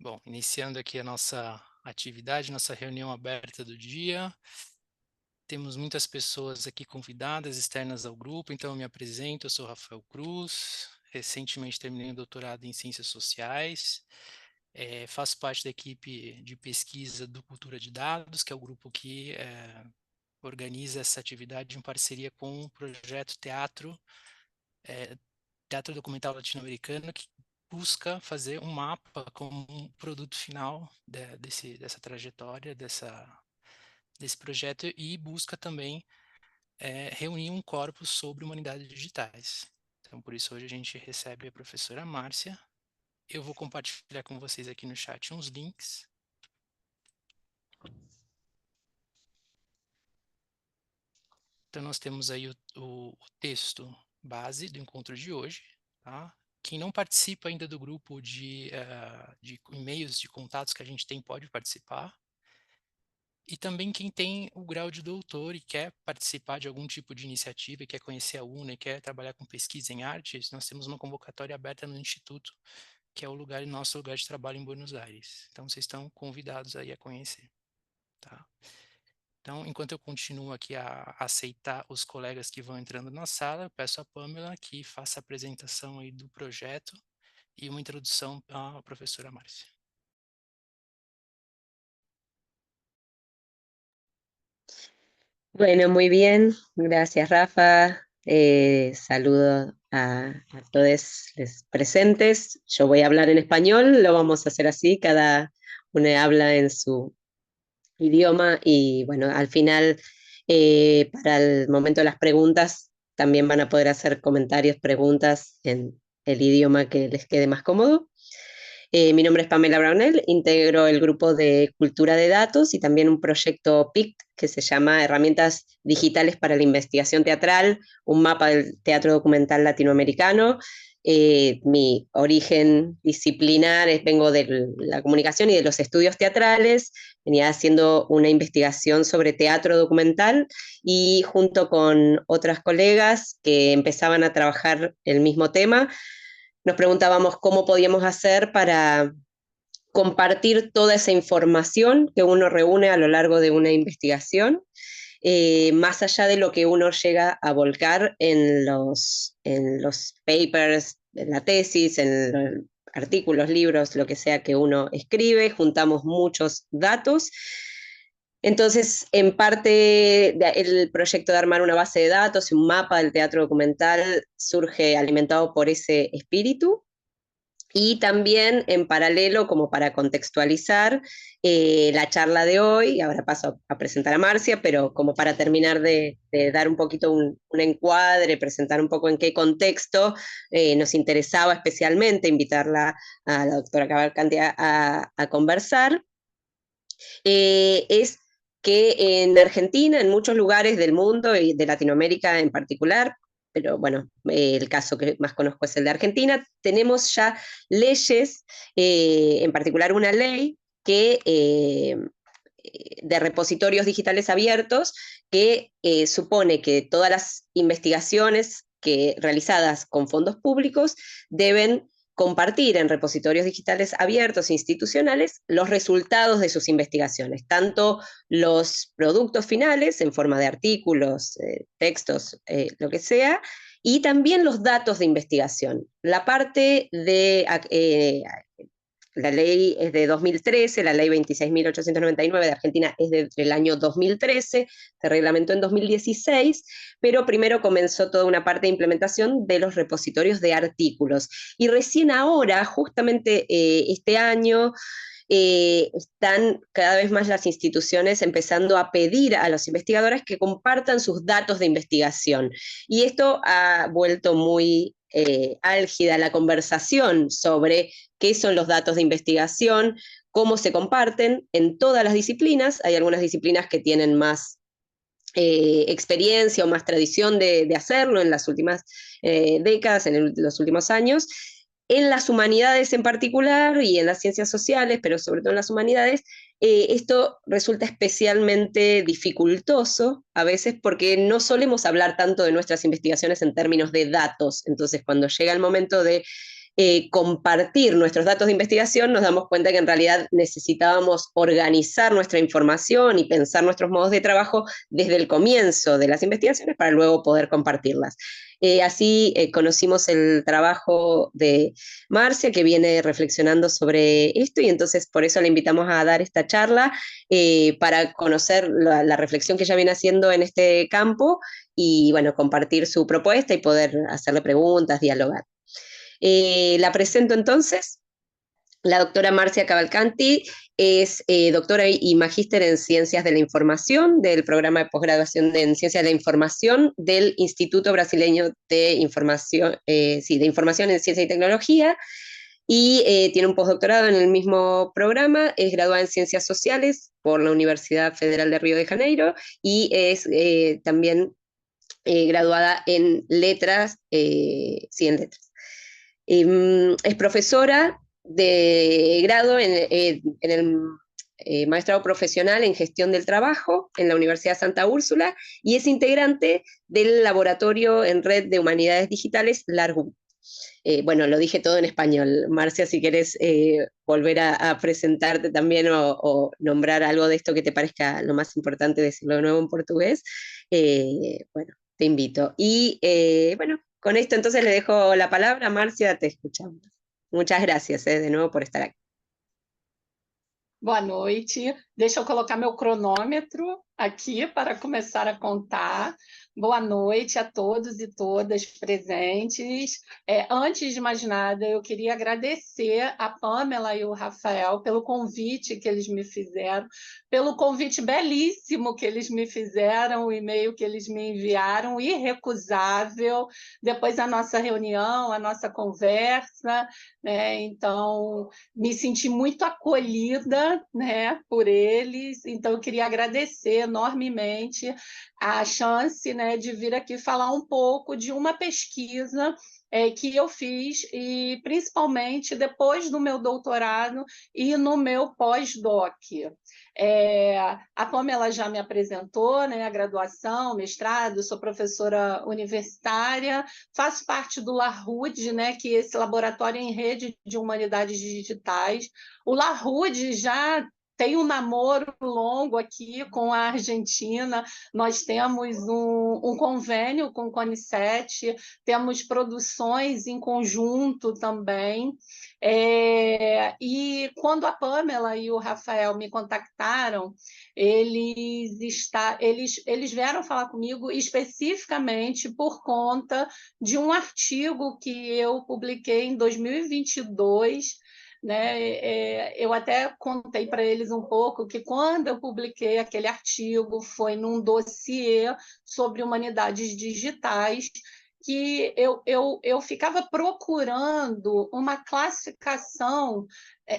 Bom, iniciando aqui a nossa atividade, nossa reunião aberta do dia. Temos muitas pessoas aqui convidadas, externas ao grupo, então eu me apresento, eu sou Rafael Cruz, recentemente terminei o doutorado em Ciências Sociais, faço parte da equipe de pesquisa do Cultura de Dados, que é o grupo que organiza essa atividade em parceria com o projeto Teatro Documental Latino-Americano, que busca fazer um mapa como um produto final dessa trajetória, desse projeto, e busca também reunir um corpus sobre humanidades digitais. Então, por isso, hoje a gente recebe a professora Márcia. Eu vou compartilhar com vocês aqui no chat uns links. Então, nós temos aí o texto base do encontro de hoje, tá? Quem não participa ainda do grupo de e-mails, de contatos que a gente tem, pode participar. E também quem tem o grau de doutor e quer participar de algum tipo de iniciativa, e quer conhecer a UNA e quer trabalhar com pesquisa em artes, nós temos uma convocatória aberta no Instituto, que é o nosso lugar de trabalho em Buenos Aires. Então, vocês estão convidados aí a conhecer, tá? Então, enquanto eu continuo aqui a aceitar os colegas que vão entrando na sala, eu peço a Pamela que faça a apresentação aí do projeto e uma introdução à professora Márcia. Bueno, muy bien, gracias Rafa. Saludo a todos los presentes. Yo voy a hablar en español, lo vamos a hacer así, cada uno habla en su idioma y bueno, al final, para el momento de las preguntas, también van a poder hacer comentarios, preguntas en el idioma que les quede más cómodo. Mi nombre es Pamela Brownell, integro el grupo de Cultura de Datos y también un proyecto PICT que se llama Herramientas Digitales para la Investigación Teatral, un mapa del teatro documental latinoamericano. Mi origen disciplinar vengo de la comunicación y de los estudios teatrales, venía haciendo una investigación sobre teatro documental y junto con otras colegas que empezaban a trabajar el mismo tema, nos preguntábamos cómo podíamos hacer para compartir toda esa información que uno reúne a lo largo de una investigación, más allá de lo que uno llega a volcar en los papers, en la tesis, en los artículos, libros, lo que sea que uno escribe, juntamos muchos datos. Entonces, en parte, el proyecto de armar una base de datos y un mapa del teatro documental surge alimentado por ese espíritu. Y también en paralelo, como para contextualizar la charla de hoy, ahora paso a presentar a Marcia, pero como para terminar de dar un poquito un encuadre, presentar un poco en qué contexto nos interesaba especialmente invitarla a la doctora Cavalcanti a conversar, es que en Argentina, en muchos lugares del mundo y de Latinoamérica en particular, pero bueno, el caso que más conozco es el de Argentina, tenemos ya leyes, en particular una ley que de repositorios digitales abiertos que supone que todas las investigaciones que realizadas con fondos públicos deben compartir en repositorios digitales abiertos institucionales los resultados de sus investigaciones, tanto los productos finales en forma de artículos, textos, lo que sea, y también los datos de investigación. La parte de la ley es de 2013, la ley 26.899 de Argentina es del año 2013, se reglamentó en 2016, pero primero comenzó toda una parte de implementación de los repositorios de artículos. Y recién ahora, justamente este año, están cada vez más las instituciones empezando a pedir a los investigadores que compartan sus datos de investigación. Y esto ha vuelto muy álgida la conversación sobre qué son los datos de investigación, cómo se comparten en todas las disciplinas. Hay algunas disciplinas que tienen más experiencia o más tradición de hacerlo en las últimas décadas, los últimos años. En las humanidades en particular y en las ciencias sociales, pero sobre todo en las humanidades, esto resulta especialmente dificultoso a veces porque no solemos hablar tanto de nuestras investigaciones en términos de datos. Entonces, cuando llega el momento de compartir nuestros datos de investigación, nos damos cuenta que en realidad necesitábamos organizar nuestra información y pensar nuestros modos de trabajo desde el comienzo de las investigaciones para luego poder compartirlas. Así conocimos el trabajo de Marcia, que viene reflexionando sobre esto, y entonces por eso le invitamos a dar esta charla para conocer la reflexión que ella viene haciendo en este campo y, bueno, compartir su propuesta y poder hacerle preguntas, dialogar. La presento entonces. La doctora Marcia Cavalcanti es doctora y magíster en Ciencias de la Información del programa de posgraduación en Ciencias de la Información del Instituto Brasileño de Información, de Información en Ciencia y Tecnología, y tiene un postdoctorado en el mismo programa. Es graduada en Ciencias Sociales por la Universidad Federal de Río de Janeiro y es también graduada en Letras, sí, en Letras. Es profesora de grado en el maestrado profesional en gestión del trabajo en la Universidad Santa Úrsula y es integrante del laboratorio en red de humanidades digitales LARGUM. Bueno, lo dije todo en español. Marcia, si querés volver a presentarte también o nombrar algo de esto que te parezca lo más importante, decirlo de nuevo en portugués, bueno, te invito. Y bueno, con esto entonces le dejo la palabra. Marcia, te escuchamos. Muchas gracias de nuevo por estar aquí. Boa noite. Deixa eu colocar meu cronômetro aqui para começar a contar. Boa noite a todos e todas presentes. Antes de mais nada, eu queria agradecer a Pamela e o Rafael pelo convite que eles me fizeram, pelo convite belíssimo que eles me fizeram, o e-mail que eles me enviaram, irrecusável. Depois a nossa reunião, a nossa conversa, né? Então, me senti muito acolhida, né, por eles. Então, eu queria agradecer enormemente a chance, né, de vir aqui falar um pouco de uma pesquisa que eu fiz, e principalmente depois do meu doutorado e no meu pós-doc. A Pamela já me apresentou, né, a graduação, mestrado, sou professora universitária, faço parte do LARUD, né, que é esse Laboratório em Rede de Humanidades Digitais. O LARUD já tem um namoro longo aqui com a Argentina, nós temos um convênio com o CONICET, temos produções em conjunto também, e quando a Pamela e o Rafael me contactaram, eles vieram falar comigo especificamente por conta de um artigo que eu publiquei em 2022, né? Eu até contei para eles um pouco que quando eu publiquei aquele artigo foi num dossiê sobre humanidades digitais, que eu ficava procurando uma classificação,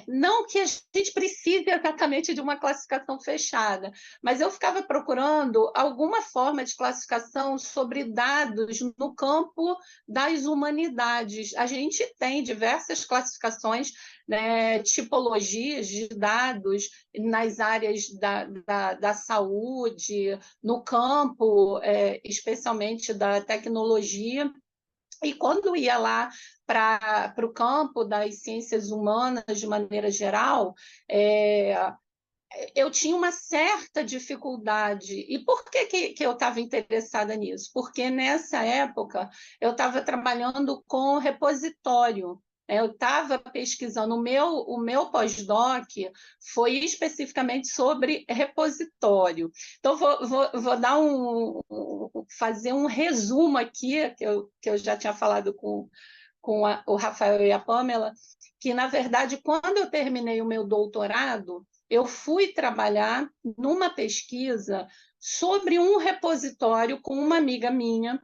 não que a gente precise exatamente de uma classificação fechada, mas eu ficava procurando alguma forma de classificação sobre dados no campo das humanidades. A gente tem diversas classificações, né, tipologias de dados nas áreas da saúde, no campo, especialmente da tecnologia. E quando ia lá para o campo das ciências humanas, de maneira geral, eu tinha uma certa dificuldade. E por que eu estava interessada nisso? Porque nessa época eu estava trabalhando com repositório. Eu estava pesquisando, o meu pós-doc foi especificamente sobre repositório. Então, vou dar fazer um resumo aqui, que eu já tinha falado com o Rafael e a Pamela, que, na verdade, quando eu terminei o meu doutorado, eu fui trabalhar numa pesquisa sobre um repositório com uma amiga minha,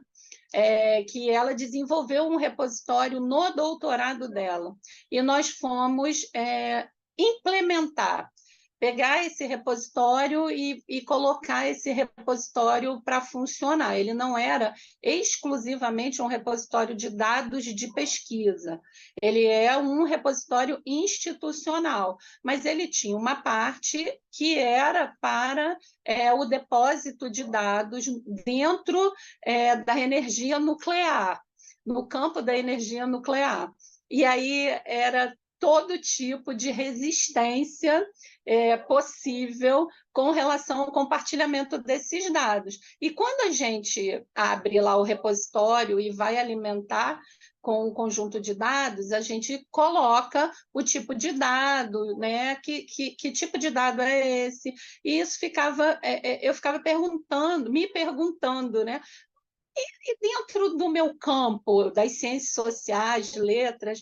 que ela desenvolveu um repositório no doutorado dela. E nós fomos implementar, pegar esse repositório e colocar esse repositório para funcionar. Ele não era exclusivamente um repositório de dados de pesquisa, ele é um repositório institucional, mas ele tinha uma parte que era para o depósito de dados dentro da energia nuclear, no campo da energia nuclear. e aí era todo tipo de resistência possível com relação ao compartilhamento desses dados. E quando a gente abre lá o repositório e vai alimentar com um conjunto de dados, a gente coloca o tipo de dado, né? Que tipo de dado é esse? E isso ficava, eu ficava me perguntando, né? E dentro do meu campo das ciências sociais, letras,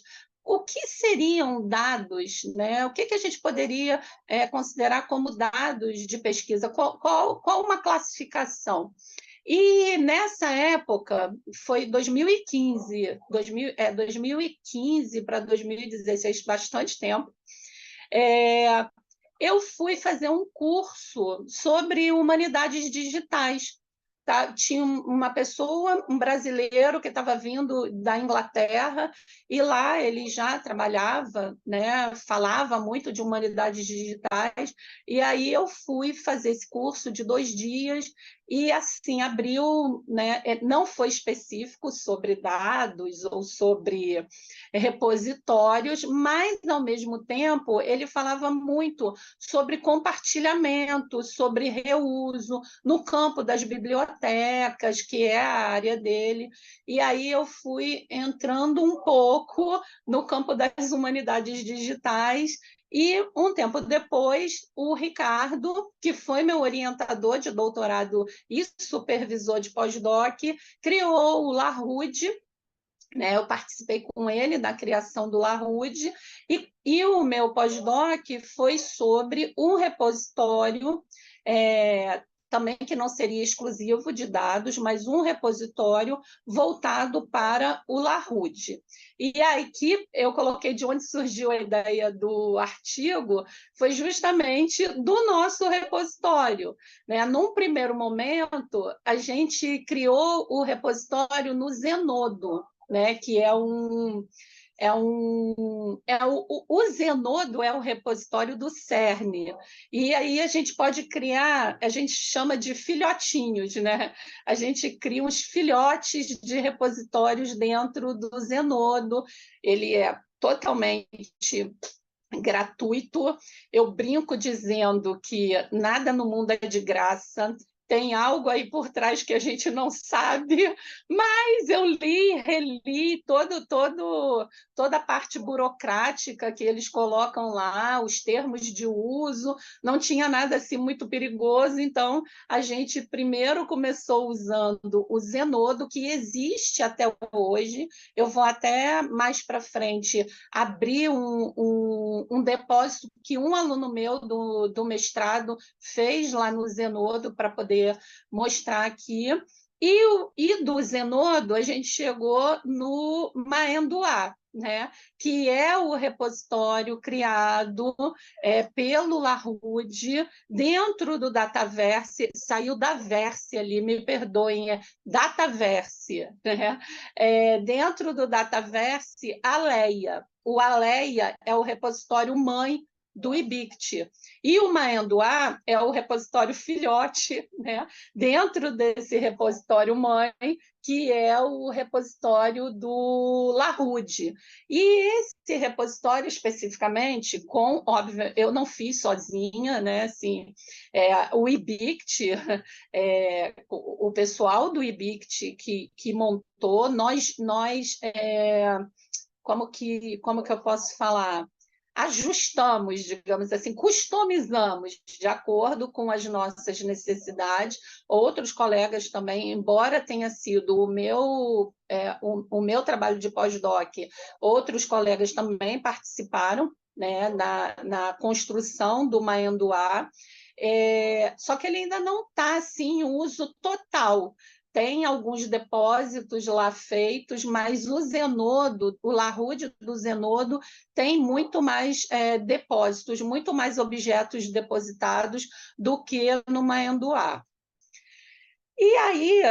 o que seriam dados, né? O que a gente poderia considerar como dados de pesquisa? Qual uma classificação? E nessa época, foi 2015, 2015 para 2016, bastante tempo, eu fui fazer um curso sobre humanidades digitais. Tá? Tinha uma pessoa, um brasileiro que estava vindo da Inglaterra, e lá ele já trabalhava, né? Falava muito de humanidades digitais, e aí eu fui fazer esse curso de 2 dias, e assim abriu, né? Não foi específico sobre dados ou sobre repositórios, mas ao mesmo tempo ele falava muito sobre compartilhamento, sobre reuso, no campo das bibliotecas, que é a área dele. E aí eu fui entrando um pouco no campo das humanidades digitais. E um tempo depois, o Ricardo, que foi meu orientador de doutorado e supervisor de pós-doc, criou o LaRude, né? Eu participei com ele da criação do LaRude, e o meu pós-doc foi sobre um repositório, também que não seria exclusivo de dados, mas um repositório voltado para o LaRude. E aí que eu coloquei de onde surgiu a ideia do artigo, foi justamente do nosso repositório, né? Num primeiro momento, a gente criou o repositório no Zenodo, né? Que o Zenodo é o repositório do CERN. E aí a gente pode criar, a gente chama de filhotinhos, né? A gente cria uns filhotes de repositórios dentro do Zenodo. Ele é totalmente gratuito. Eu brinco dizendo que nada no mundo é de graça. Tem algo aí por trás que a gente não sabe, mas eu reli toda a parte burocrática que eles colocam lá, os termos de uso, não tinha nada assim muito perigoso, então a gente primeiro começou usando o Zenodo, que existe até hoje. Eu vou até mais para frente abrir um depósito que um aluno meu do mestrado fez lá no Zenodo para poder mostrar aqui. E do Zenodo, a gente chegou no Maenduá, né? Que é o repositório criado pelo LaRude dentro do Dataverse, saiu da Verse ali, me perdoem, Dataverse, né? Dentro do Dataverse, a Leia. O Aleia é o repositório mãe do IBICT. E o Maenduá é o repositório filhote, né? Dentro desse repositório mãe, que é o repositório do LaRude. E esse repositório especificamente, óbvio, eu não fiz sozinha, né? Assim, o IBICT, o pessoal do IBICT que montou, como que eu posso falar? Ajustamos, digamos assim, customizamos de acordo com as nossas necessidades. Outros colegas também, embora tenha sido o meu trabalho de pós-doc, outros colegas também participaram, né, na construção do Maenduá, só que ele ainda não está assim, em uso total. Tem alguns depósitos lá feitos, mas o Zenodo, o LaRude do Zenodo, tem muito mais depósitos, muito mais objetos depositados do que no Maenduá. E aí,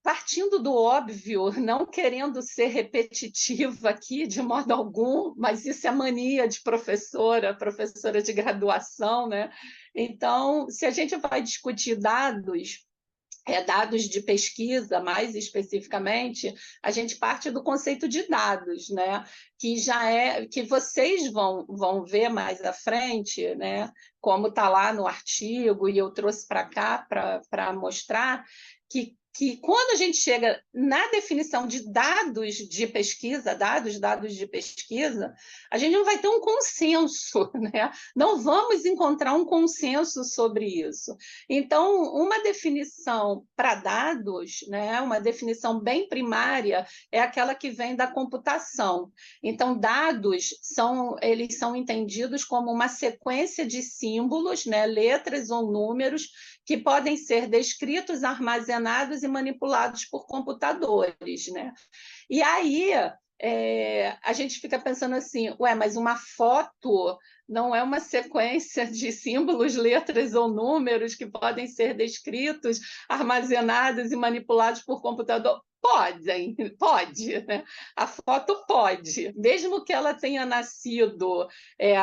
partindo do óbvio, não querendo ser repetitiva aqui de modo algum, mas isso é mania de professora de graduação, né? Então, se a gente vai discutir dados, dados de pesquisa, mais especificamente, a gente parte do conceito de dados, né? Que já que vocês vão ver mais à frente, né? Como está lá no artigo, e eu trouxe para cá para mostrar que quando a gente chega na definição de dados de pesquisa, dados de pesquisa, a gente não vai ter um consenso, né? Não vamos encontrar um consenso sobre isso. Então, uma definição para dados, né? Uma definição bem primária, é aquela que vem da computação. Então, dados eles são entendidos como uma sequência de símbolos, né? Letras ou números, que podem ser descritos, armazenados e manipulados por computadores, né? E aí a gente fica pensando assim, mas uma foto não é uma sequência de símbolos, letras ou números que podem ser descritos, armazenados e manipulados por computador? Pode, né? A foto pode, mesmo que ela tenha nascido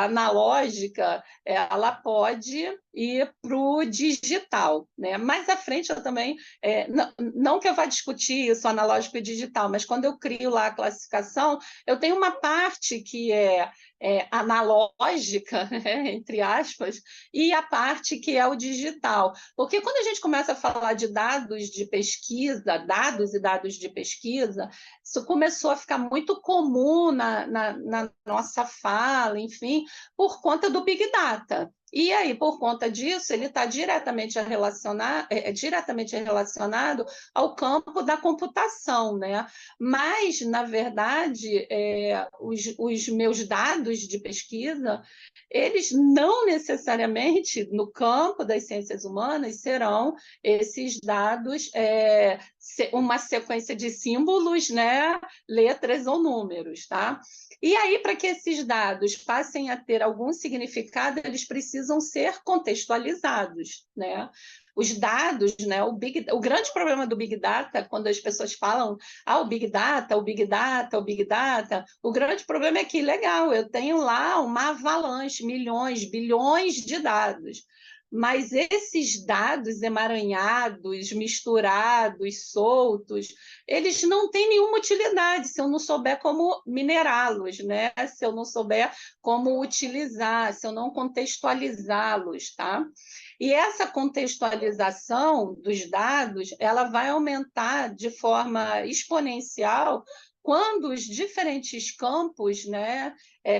analógica, ela pode ir para o digital, né? Mais à frente eu também, não que eu vá discutir isso, analógico e digital, mas quando eu crio lá a classificação, eu tenho uma parte que é analógica, né, entre aspas, e a parte que é o digital. Porque quando a gente começa a falar de dados de pesquisa, dados e dados de pesquisa, isso começou a ficar muito comum na nossa fala, enfim, por conta do Big Data. E aí, por conta disso, ele está diretamente relacionado ao campo da computação, né? Mas, na verdade, os meus dados de pesquisa, eles não necessariamente, no campo das ciências humanas, serão esses dados uma sequência de símbolos, né? Letras ou números, tá? E aí, para que esses dados passem a ter algum significado, eles precisam ser contextualizados, né? Os dados, né? O grande problema do Big Data, quando as pessoas falam o Big Data, o Big Data, o Big Data, o grande problema é que, legal, eu tenho lá uma avalanche, milhões, bilhões de dados, mas esses dados emaranhados, misturados, soltos, eles não têm nenhuma utilidade se eu não souber como minerá-los, né? Se eu não souber como utilizar, se eu não contextualizá-los, tá? E essa contextualização dos dados, ela vai aumentar de forma exponencial quando os diferentes campos, né,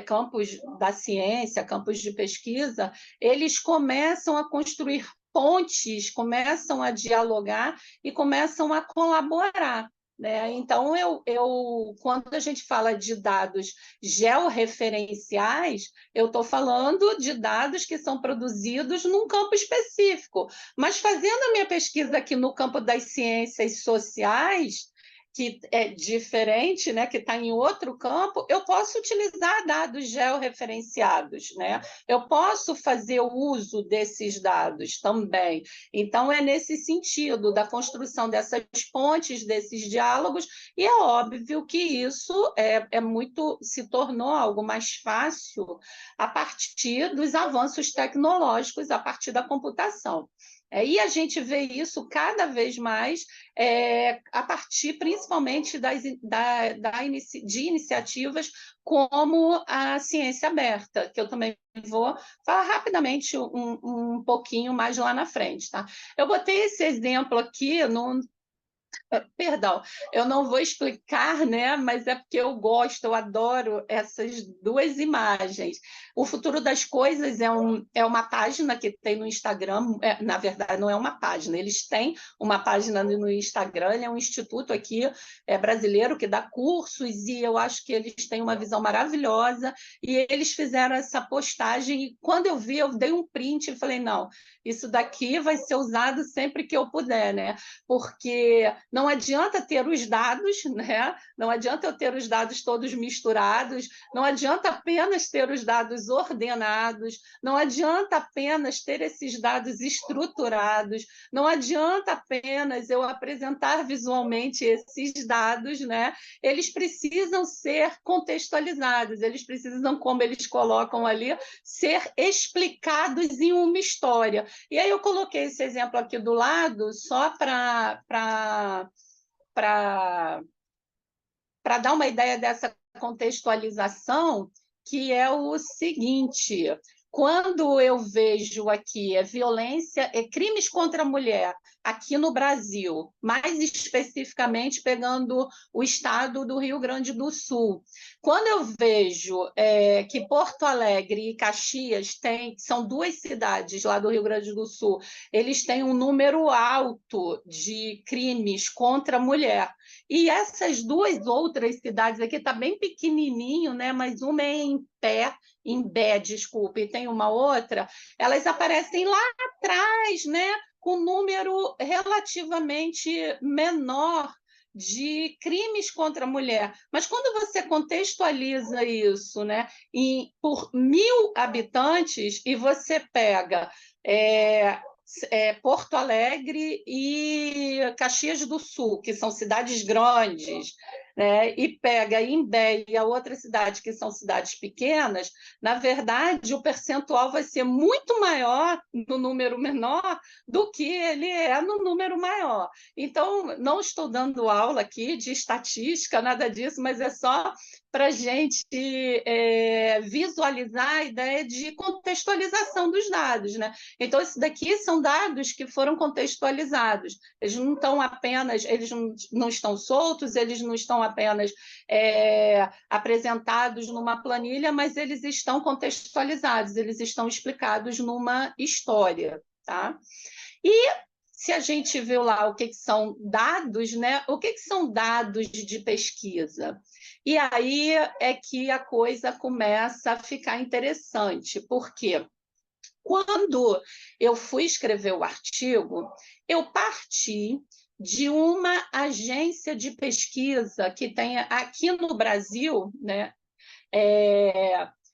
campos da ciência, campos de pesquisa, eles começam a construir pontes, começam a dialogar e começam a colaborar, né? Então, quando a gente fala de dados georreferenciais, eu estou falando de dados que são produzidos num campo específico, mas fazendo a minha pesquisa aqui no campo das ciências sociais, que é diferente, né, que está em outro campo, eu posso utilizar dados georreferenciados, né? Eu posso fazer o uso desses dados também. Então, é nesse sentido da construção dessas pontes, desses diálogos, e é óbvio que isso se tornou algo mais fácil a partir dos avanços tecnológicos, a partir da computação. E a gente vê isso cada vez mais a partir, principalmente, de iniciativas como a ciência aberta, que eu também vou falar rapidamente um pouquinho mais lá na frente, tá? Eu botei esse exemplo aqui Perdão, eu não vou explicar, né? Mas é porque eu gosto, eu adoro essas duas imagens. O Futuro das Coisas é uma página que tem no Instagram, na verdade, não é uma página, eles têm uma página no Instagram, ele é um instituto aqui brasileiro que dá cursos, e eu acho que eles têm uma visão maravilhosa, e eles fizeram essa postagem, e quando eu vi, eu dei um print e falei, não, isso daqui vai ser usado sempre que eu puder, né? Porque não adianta ter os dados, né? Não adianta eu ter os dados todos misturados, não adianta apenas ter os dados ordenados, não adianta apenas ter esses dados estruturados, não adianta apenas eu apresentar visualmente esses dados, né? Eles precisam ser contextualizados, eles precisam, como eles colocam ali, ser explicados em uma história. E aí eu coloquei esse exemplo aqui do lado só para dar uma ideia dessa contextualização, que é o seguinte: quando eu vejo aqui violência, crimes contra a mulher aqui no Brasil, mais especificamente pegando o estado do Rio Grande do Sul, quando eu vejo que Porto Alegre e Caxias são duas cidades lá do Rio Grande do Sul, eles têm um número alto de crimes contra a mulher. E essas duas outras cidades aqui, está bem pequenininho, né? Mas uma é em Bé, desculpe, e tem uma outra, elas aparecem lá atrás, né? Com um número relativamente menor de crimes contra a mulher. Mas quando você contextualiza isso, né, por 1.000 habitantes, e você pega Porto Alegre e Caxias do Sul, que são cidades grandes, né, e pega Imbé e a outra cidade, que são cidades pequenas, na verdade, o percentual vai ser muito maior no número menor do que ele é no número maior. Então, não estou dando aula aqui de estatística, nada disso, mas é só para a gente visualizar a ideia de contextualização dos dados, né? Então, esses daqui são dados que foram contextualizados. Eles não estão apenas, eles não estão soltos, eles não estão apenas apresentados numa planilha, mas eles estão contextualizados, eles estão explicados numa história, tá? E se a gente viu lá o que são dados, né? O que são dados de pesquisa? E aí é que a coisa começa a ficar interessante, porque quando eu fui escrever o artigo, eu parti de uma agência de pesquisa que tem aqui no Brasil, né?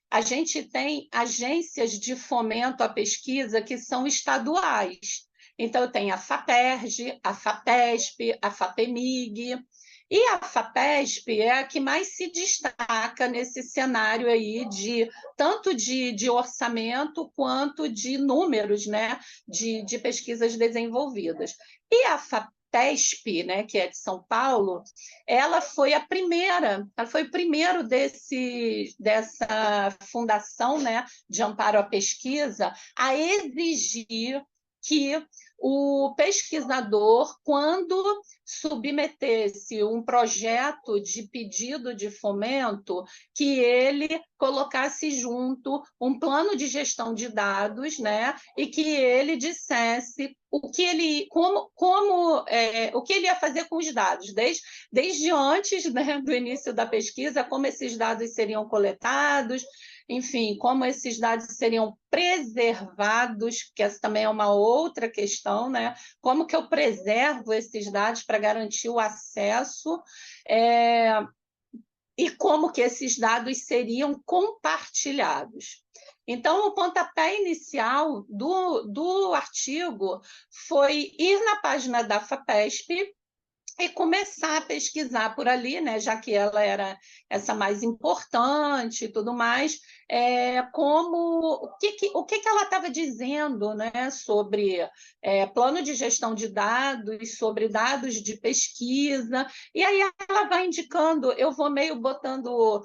A gente tem agências de fomento à pesquisa que são estaduais. Então, eu tenho a FAPERJ, a FAPESP, a FAPEMIG, e a FAPESP é a que mais se destaca nesse cenário aí tanto de orçamento quanto de números, né, de pesquisas desenvolvidas. E a FAPESP, né, que é de São Paulo, ela foi a primeira, ela foi o primeiro dessa fundação, né, de amparo à pesquisa a exigir que o pesquisador, quando submetesse um projeto de pedido de fomento, que ele colocasse junto um plano de gestão de dados, né, e que ele dissesse o que ele, o que ele ia fazer com os dados, desde antes, né, do início da pesquisa, como esses dados seriam coletados, enfim, como esses dados seriam preservados, que essa também é uma outra questão, né? Como que eu preservo esses dados para garantir o acesso, e como que esses dados seriam compartilhados. Então, o pontapé inicial do artigo foi ir na página da FAPESP e começar a pesquisar por ali, né, já que ela era essa mais importante e tudo mais, o que ela estava dizendo, né, sobre plano de gestão de dados, sobre dados de pesquisa, e aí ela vai indicando, eu vou meio botando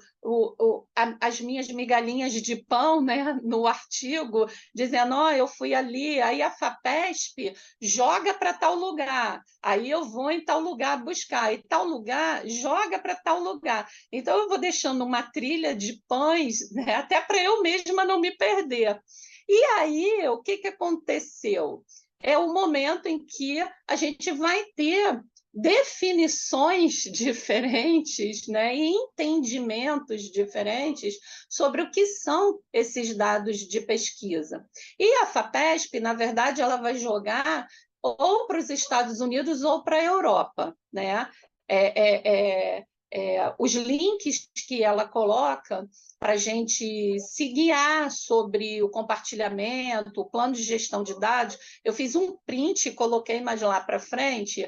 as minhas migalhinhas de pão, né, no artigo, dizendo, eu fui ali, aí a FAPESP joga para tal lugar, aí eu vou em tal lugar buscar, e tal lugar joga para tal lugar. Então, eu vou deixando uma trilha de pães, né, até para eu mesma não me perder. E aí, o que aconteceu? É o momento em que a gente vai ter definições diferentes, né, e entendimentos diferentes sobre o que são esses dados de pesquisa. E a FAPESP, na verdade, ela vai jogar ou para os Estados Unidos ou para a Europa, né? Os links que ela coloca para a gente se guiar sobre o compartilhamento, o plano de gestão de dados, eu fiz um print e coloquei mais lá para frente,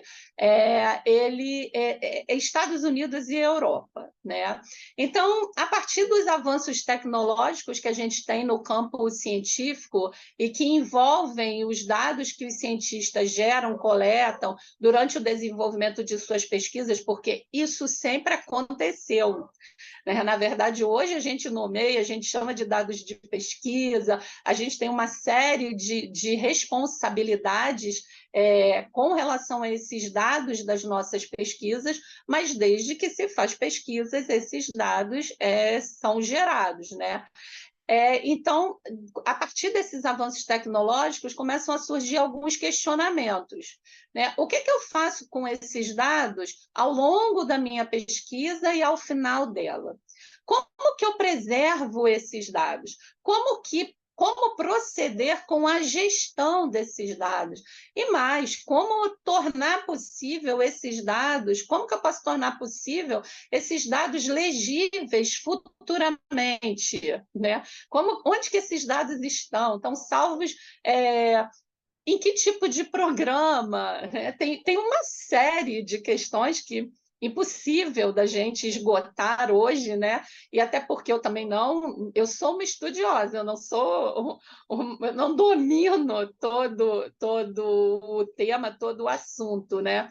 ele é Estados Unidos e Europa, né? Então, a partir dos avanços tecnológicos que a gente tem no campo científico e que envolvem os dados que os cientistas geram, coletam durante o desenvolvimento de suas pesquisas, porque isso sempre aconteceu, né? Na verdade, hoje a gente nomeia, a gente chama de dados de pesquisa, a gente tem uma série de responsabilidades com relação a esses dados das nossas pesquisas, mas desde que se faz pesquisas, esses dados são gerados, né? Então, a partir desses avanços tecnológicos, começam a surgir alguns questionamentos, né? O que eu faço com esses dados ao longo da minha pesquisa e ao final dela? Como que eu preservo esses dados? Como proceder com a gestão desses dados? E mais, como tornar possível esses dados, como que eu posso tornar possível esses dados legíveis futuramente, né? Onde que esses dados estão? Estão salvos em que tipo de programa? Né? Tem uma série de questões que impossível da gente esgotar hoje, né? E até porque eu também eu sou uma estudiosa, eu não sou, eu não domino todo o tema, todo o assunto, né?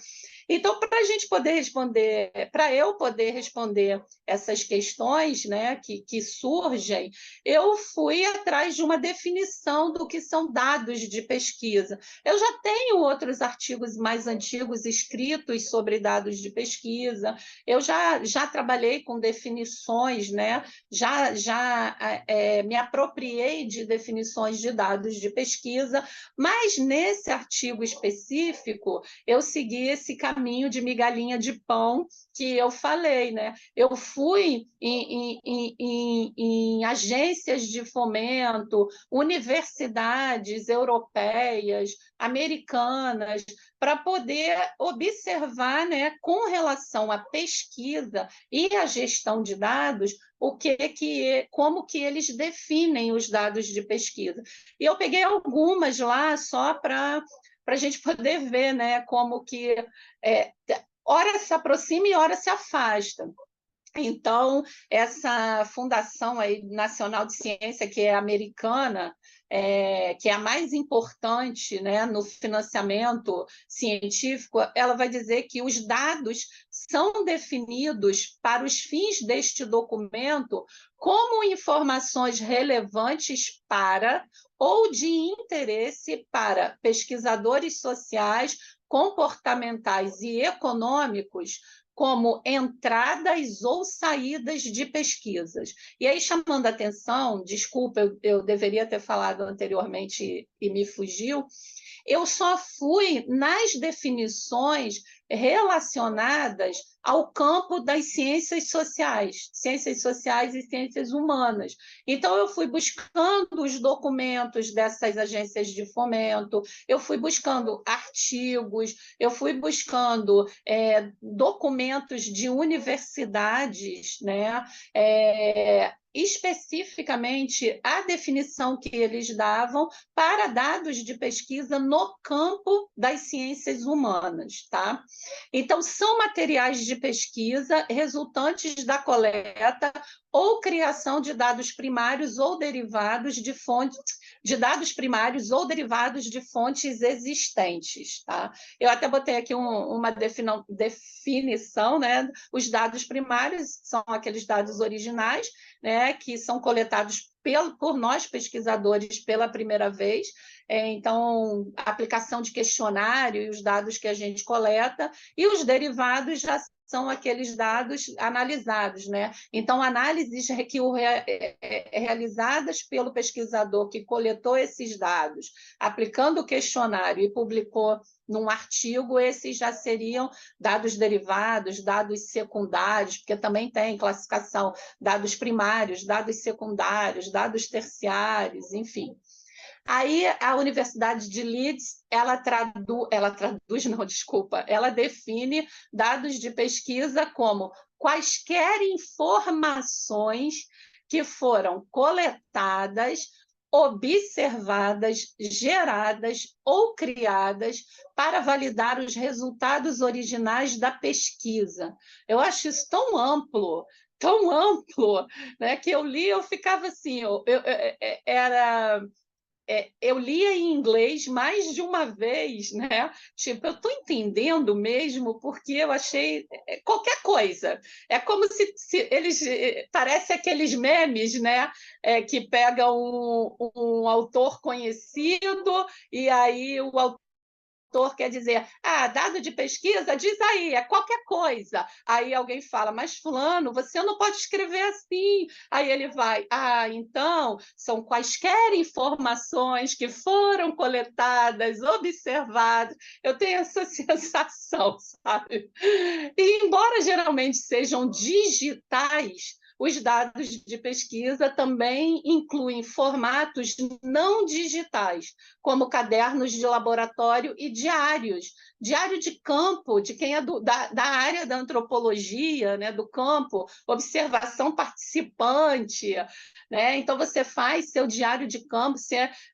Então, para a gente poder responder, para eu poder responder essas questões, né, que surgem, eu fui atrás de uma definição do que são dados de pesquisa. Eu já tenho outros artigos mais antigos escritos sobre dados de pesquisa, eu já trabalhei com definições, né? já me apropriei de definições de dados de pesquisa, mas nesse artigo específico, eu segui esse caminho de migalhinha de pão que eu falei, né? Eu fui em agências de fomento, universidades europeias, americanas, para poder observar, né, com relação à pesquisa e à gestão de dados, como que eles definem os dados de pesquisa. E eu peguei algumas lá só para a gente poder ver, né, como que ora se aproxima e ora se afasta. Então, essa Fundação aí Nacional de Ciência, que é americana, que é a mais importante, né, no financiamento científico, ela vai dizer que os dados são definidos para os fins deste documento como informações relevantes para ou de interesse para pesquisadores sociais, comportamentais e econômicos, como entradas ou saídas de pesquisas. E aí, chamando a atenção, desculpa, eu deveria ter falado anteriormente e me fugiu, eu só fui nas definições relacionadas ao campo das ciências sociais e ciências humanas. Então, eu fui buscando os documentos dessas agências de fomento, eu fui buscando artigos, eu fui buscando documentos de universidades, né? Especificamente a definição que eles davam para dados de pesquisa no campo das ciências humanas, tá? Então, são materiais de pesquisa resultantes da coleta ou criação de dados primários ou derivados de fontes de dados primários ou derivados de fontes existentes, tá? Eu até botei aqui uma definição, né? Os dados primários são aqueles dados originais, né, que são coletados por nós pesquisadores pela primeira vez. Então, a aplicação de questionário e os dados que a gente coleta, e os derivados já são aqueles dados analisados, né? Então, análises realizadas pelo pesquisador que coletou esses dados, aplicando o questionário e publicou num artigo, esses já seriam dados derivados, dados secundários, porque também tem classificação, dados primários, dados secundários, dados terciários, enfim. Aí a Universidade de Leeds, ela define dados de pesquisa como quaisquer informações que foram coletadas, observadas, geradas ou criadas para validar os resultados originais da pesquisa. Eu acho isso tão amplo, né, que eu li, eu ficava assim, eu lia em inglês mais de uma vez, né? Tipo, eu estou entendendo mesmo, porque eu achei qualquer coisa. É como se eles parece aqueles memes, né? Que pegam um autor conhecido e aí o autor quer dizer, dado de pesquisa, diz aí, é qualquer coisa. Aí alguém fala, mas fulano, você não pode escrever assim. Aí ele vai, então, são quaisquer informações que foram coletadas, observadas. Eu tenho essa sensação, sabe? E embora geralmente sejam digitais, os dados de pesquisa também incluem formatos não digitais, como cadernos de laboratório e diários. Diário de campo, de quem é da área da antropologia, né, do campo, observação participante. Né? Então, você faz seu diário de campo,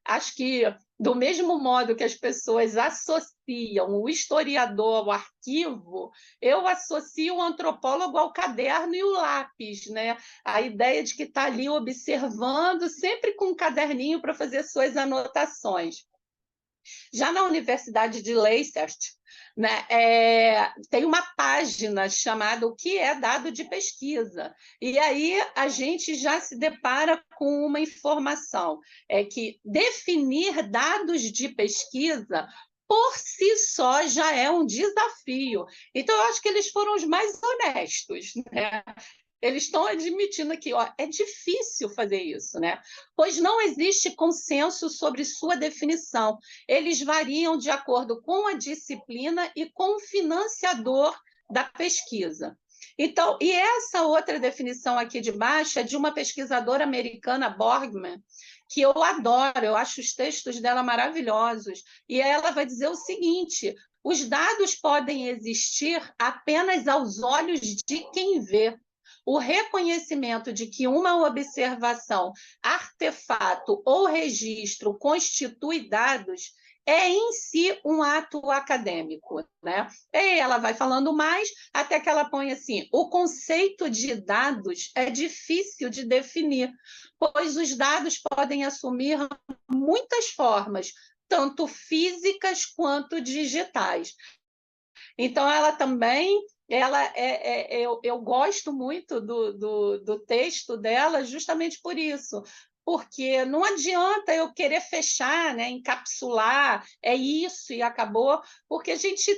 acho que do mesmo modo que as pessoas associam o historiador ao arquivo, eu associo o antropólogo ao caderno e o lápis, né? A ideia de que está ali observando, sempre com um caderninho para fazer suas anotações. Já na Universidade de Leicester, né, tem uma página chamada O que é dado de pesquisa? E aí a gente já se depara com uma informação, que definir dados de pesquisa por si só já é um desafio. Então, eu acho que eles foram os mais honestos, né? Eles estão admitindo aqui, é difícil fazer isso, né? Pois não existe consenso sobre sua definição. Eles variam de acordo com a disciplina e com o financiador da pesquisa. Então, e essa outra definição aqui de baixo é de uma pesquisadora americana, Borgman, que eu adoro, eu acho os textos dela maravilhosos. E ela vai dizer o seguinte: os dados podem existir apenas aos olhos de quem vê. O reconhecimento de que uma observação, artefato ou registro constitui dados é em si um ato acadêmico, né? E ela vai falando mais até que ela põe assim: o conceito de dados é difícil de definir, pois os dados podem assumir muitas formas, tanto físicas quanto digitais. Então, ela também, eu gosto muito do texto dela justamente por isso, porque não adianta eu querer fechar, né, encapsular, é isso e acabou, porque a gente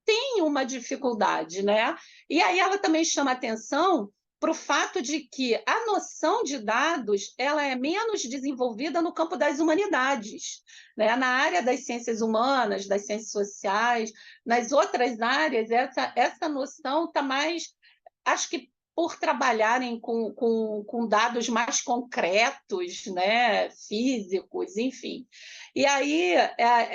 tem uma dificuldade, né? E aí ela também chama atenção para o fato de que a noção de dados ela é menos desenvolvida no campo das humanidades, né? Na área das ciências humanas, das ciências sociais, nas outras áreas, essa noção está mais, acho que por trabalharem com dados mais concretos, né, físicos, enfim. E aí,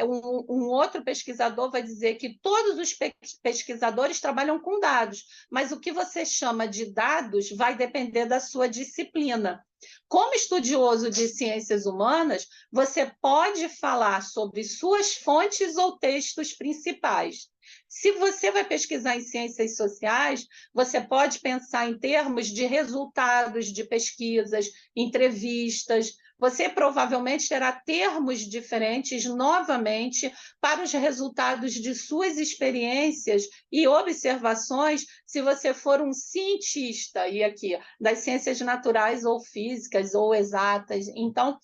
um outro pesquisador vai dizer que todos os pesquisadores trabalham com dados, mas o que você chama de dados vai depender da sua disciplina. Como estudioso de ciências humanas, você pode falar sobre suas fontes ou textos principais. Se você vai pesquisar em ciências sociais, você pode pensar em termos de resultados de pesquisas, entrevistas. Você provavelmente terá termos diferentes novamente para os resultados de suas experiências e observações, se você for um cientista, e aqui, das ciências naturais ou físicas ou exatas. Então,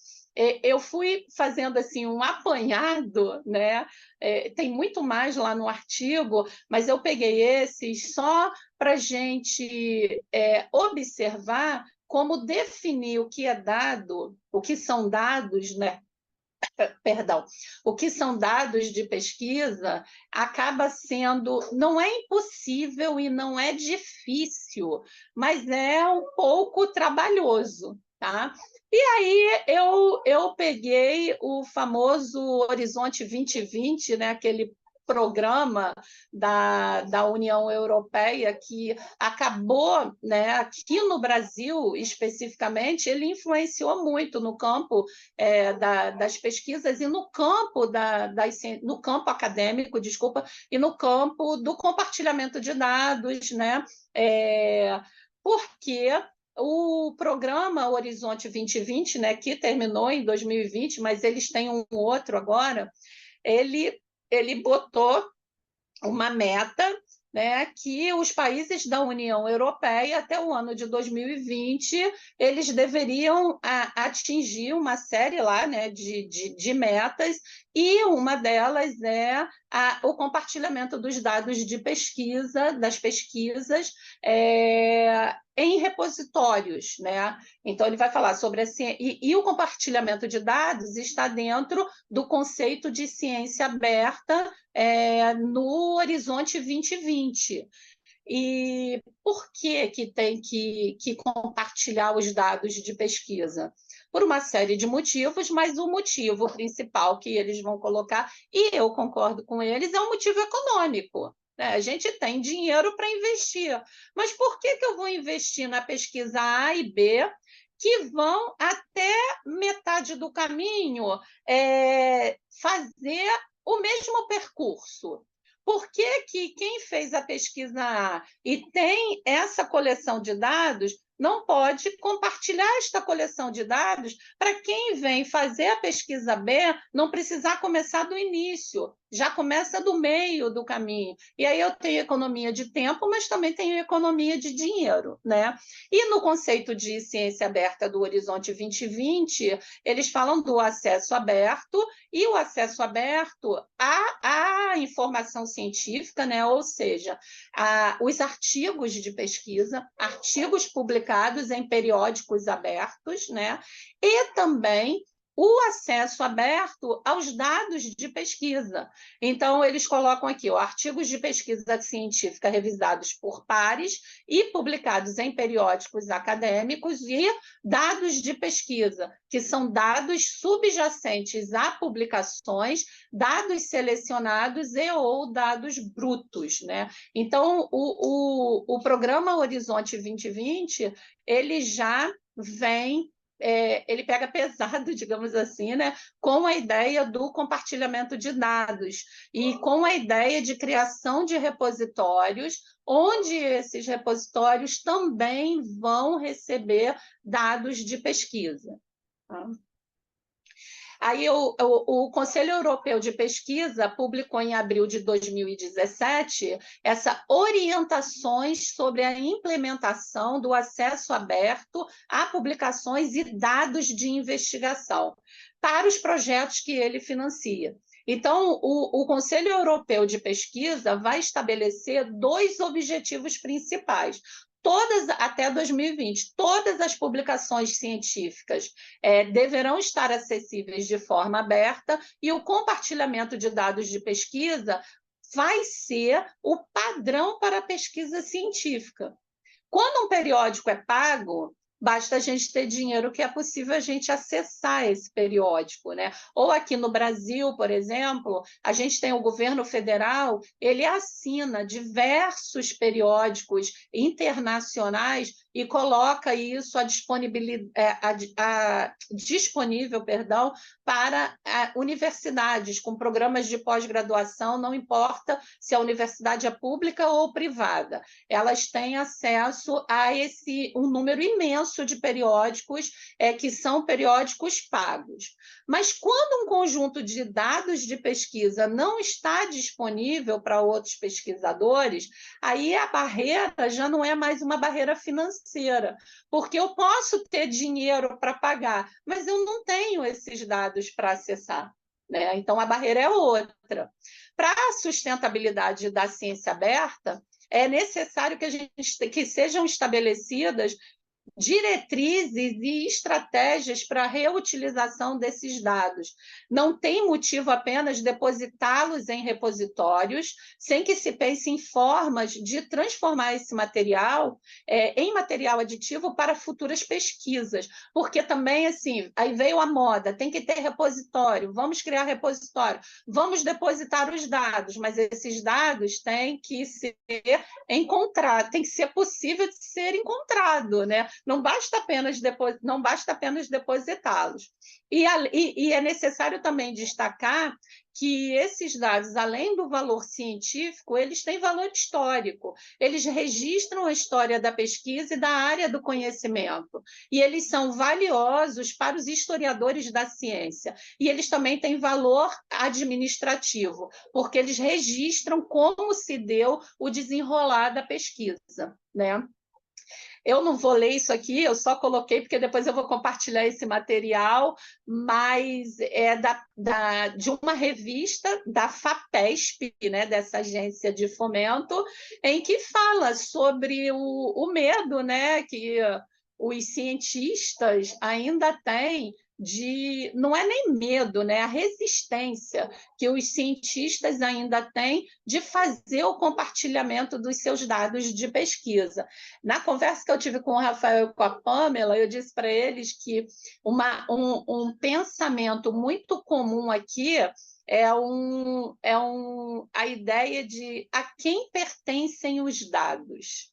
eu fui fazendo assim um apanhado, né? Tem muito mais lá no artigo, mas eu peguei esses só para a gente observar como definir o que é dado, o que são dados, né? Perdão, o que são dados de pesquisa acaba sendo, não é impossível e não é difícil, mas é um pouco trabalhoso. tá? E aí eu peguei o famoso Horizonte 2020, né, aquele programa da União Europeia que acabou, né, aqui no Brasil, especificamente, ele influenciou muito no campo das pesquisas e no campo, no campo acadêmico, desculpa, e no campo do compartilhamento de dados, né? Porque o programa Horizonte 2020, né, que terminou em 2020, mas eles têm um outro agora, ele botou uma meta, né, que os países da União Europeia, até o ano de 2020, eles deveriam atingir uma série lá, né, de metas, e uma delas é o compartilhamento dos dados de pesquisa, das pesquisas, em repositórios, né? Então, ele vai falar sobre a ciência, e o compartilhamento de dados está dentro do conceito de ciência aberta no Horizonte 2020. E por que tem que compartilhar os dados de pesquisa? Por uma série de motivos, mas o motivo principal que eles vão colocar, e eu concordo com eles, é um motivo econômico. A gente tem dinheiro para investir, mas por que eu vou investir na pesquisa A e B, que vão até metade do caminho fazer o mesmo percurso? Por que quem fez a pesquisa A e tem essa coleção de dados não pode compartilhar esta coleção de dados para quem vem fazer a pesquisa B não precisar começar do início, já começa do meio do caminho. E aí eu tenho economia de tempo, mas também tenho economia de dinheiro, né? E no conceito de ciência aberta do Horizonte 2020, eles falam do acesso aberto, e o acesso aberto à informação científica, né? Ou seja, os artigos de pesquisa, artigos publicados em periódicos abertos, né? E também o acesso aberto aos dados de pesquisa. Então, eles colocam aqui artigos de pesquisa científica revisados por pares e publicados em periódicos acadêmicos e dados de pesquisa, que são dados subjacentes a publicações, dados selecionados e ou dados brutos, né? Então, o programa Horizonte 2020, ele já vem ele pega pesado, digamos assim, né, com a ideia do compartilhamento de dados e com a ideia de criação de repositórios, onde esses repositórios também vão receber dados de pesquisa. Tá? Aí o Conselho Europeu de Pesquisa publicou em abril de 2017 essas orientações sobre a implementação do acesso aberto a publicações e dados de investigação para os projetos que ele financia. Então, o Conselho Europeu de Pesquisa vai estabelecer 2 objetivos principais. Até 2020, todas as publicações científicas deverão estar acessíveis de forma aberta e o compartilhamento de dados de pesquisa vai ser o padrão para a pesquisa científica. Quando um periódico é pago, basta a gente ter dinheiro que é possível a gente acessar esse periódico, né? Ou aqui no Brasil, por exemplo, a gente tem o governo federal, ele assina diversos periódicos internacionais e coloca isso disponível para universidades com programas de pós-graduação, não importa se a universidade é pública ou privada, elas têm acesso a um número imenso de periódicos que são periódicos pagos. Mas quando um conjunto de dados de pesquisa não está disponível para outros pesquisadores, aí a barreira já não é mais uma barreira financeira, porque eu posso ter dinheiro para pagar, mas eu não tenho esses dados para acessar. Né? Então, a barreira é outra. Para a sustentabilidade da ciência aberta, é necessário que sejam estabelecidas diretrizes e estratégias para a reutilização desses dados. Não tem motivo apenas depositá-los em repositórios, sem que se pense em formas de transformar esse material em material aditivo para futuras pesquisas, porque também, assim, aí veio a moda, tem que ter repositório, vamos criar repositório, vamos depositar os dados, mas esses dados têm que ser encontrados, tem que ser possível de ser encontrado, né? Não basta apenas depositá-los. E é necessário também destacar que esses dados, além do valor científico, eles têm valor histórico. Eles registram a história da pesquisa e da área do conhecimento. E eles são valiosos para os historiadores da ciência. E eles também têm valor administrativo, porque eles registram como se deu o desenrolar da pesquisa, né? Eu não vou ler isso aqui, eu só coloquei porque depois eu vou compartilhar esse material, mas é de uma revista da FAPESP, né, dessa agência de fomento, em que fala sobre o medo, né, que os cientistas ainda têm não é nem medo, né? A resistência que os cientistas ainda têm de fazer o compartilhamento dos seus dados de pesquisa. Na conversa que eu tive com o Rafael e com a Pamela, eu disse para eles que um pensamento muito comum aqui a ideia de a quem pertencem os dados.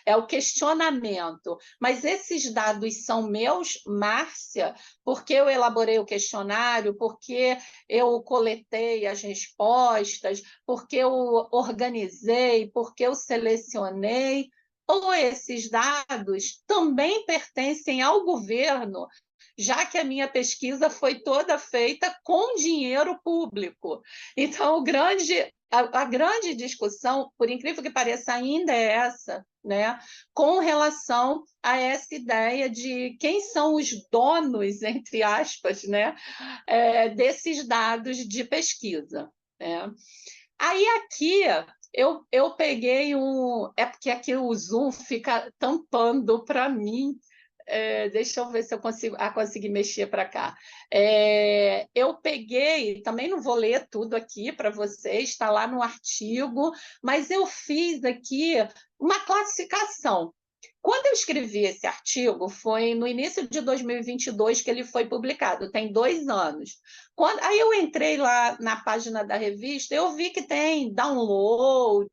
É o questionamento. Mas esses dados são meus, Márcia, porque eu elaborei o questionário, porque eu coletei as respostas, porque eu organizei, porque eu selecionei, ou esses dados também pertencem ao governo, já que a minha pesquisa foi toda feita com dinheiro público. Então, a grande discussão, por incrível que pareça, ainda é essa, né? Com relação a essa ideia de quem são os donos, entre aspas, né? Desses dados de pesquisa, né? Aí aqui eu peguei é porque aqui o Zoom fica tampando para mim. Deixa eu ver se eu consigo conseguir mexer para cá. Eu peguei, também não vou ler tudo aqui para vocês, está lá no artigo, mas eu fiz aqui uma classificação. Quando eu escrevi esse artigo, foi no início de 2022 que ele foi publicado, tem 2 anos. Aí eu entrei lá na página da revista, eu vi que tem download,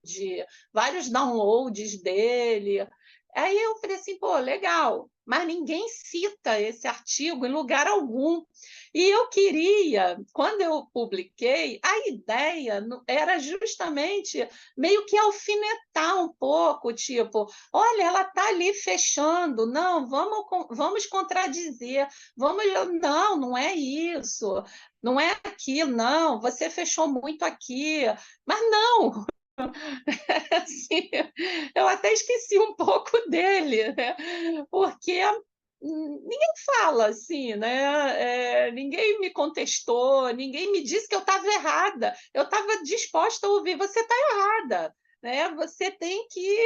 vários downloads dele. Aí eu falei assim, pô, legal, mas ninguém cita esse artigo em lugar algum. E eu queria, quando eu publiquei, a ideia era justamente meio que alfinetar um pouco, tipo, olha, ela está ali fechando, não, vamos contradizer, não é isso, não é aquilo, não, você fechou muito aqui, mas não, assim, eu até esqueci um pouco dele, né? Porque ninguém fala assim, né? Ninguém me contestou, ninguém me disse que eu estava errada. Eu estava disposta a ouvir, você está errada, né? Você tem que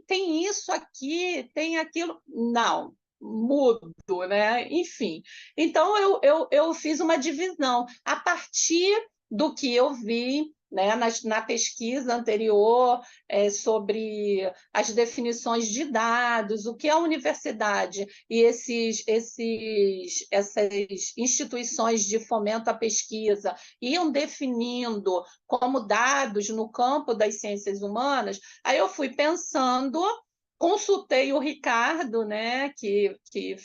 tem isso aqui, tem aquilo. Não, mudo, né? Enfim. Então eu fiz uma divisão a partir do que eu vi, né, na pesquisa anterior sobre as definições de dados, o que a universidade e essas instituições de fomento à pesquisa iam definindo como dados no campo das ciências humanas, aí eu fui pensando. Consultei o Ricardo, né, que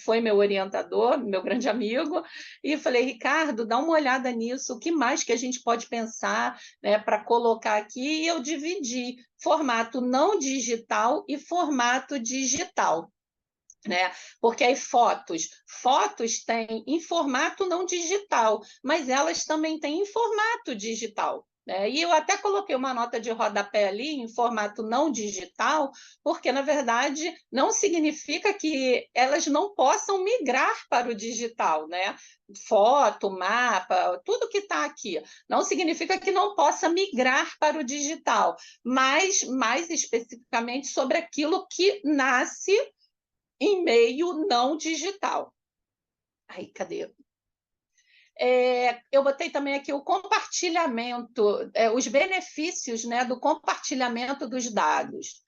foi meu orientador, meu grande amigo, e falei, Ricardo, dá uma olhada nisso, o que mais que a gente pode pensar, né, para colocar aqui? E eu dividi formato não digital e formato digital. Né? Porque aí fotos têm em formato não digital, mas elas também têm em formato digital. Né? E eu até coloquei uma nota de rodapé ali em formato não digital, porque, na verdade, não significa que elas não possam migrar para o digital. Né? Foto, mapa, tudo que está aqui. Não significa que não possa migrar para o digital, mas mais especificamente sobre aquilo que nasce em meio não digital. Aí, cadê? Eu botei também aqui o compartilhamento, os benefícios, né, do compartilhamento dos dados.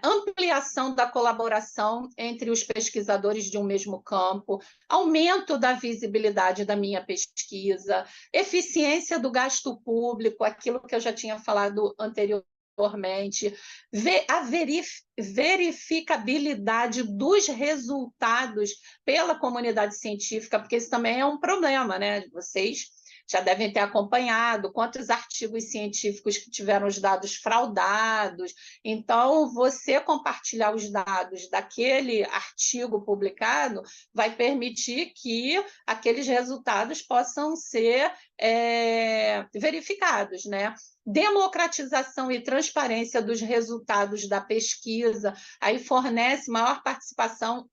Ampliação da colaboração entre os pesquisadores de um mesmo campo, aumento da visibilidade da minha pesquisa, eficiência do gasto público, aquilo que eu já tinha falado anteriormente, a verificabilidade dos resultados pela comunidade científica, porque isso também é um problema, né? Vocês já devem ter acompanhado quantos artigos científicos que tiveram os dados fraudados. Então, você compartilhar os dados daquele artigo publicado vai permitir que aqueles resultados possam ser verificados, né? Democratização e transparência dos resultados da pesquisa, aí fornece maior participação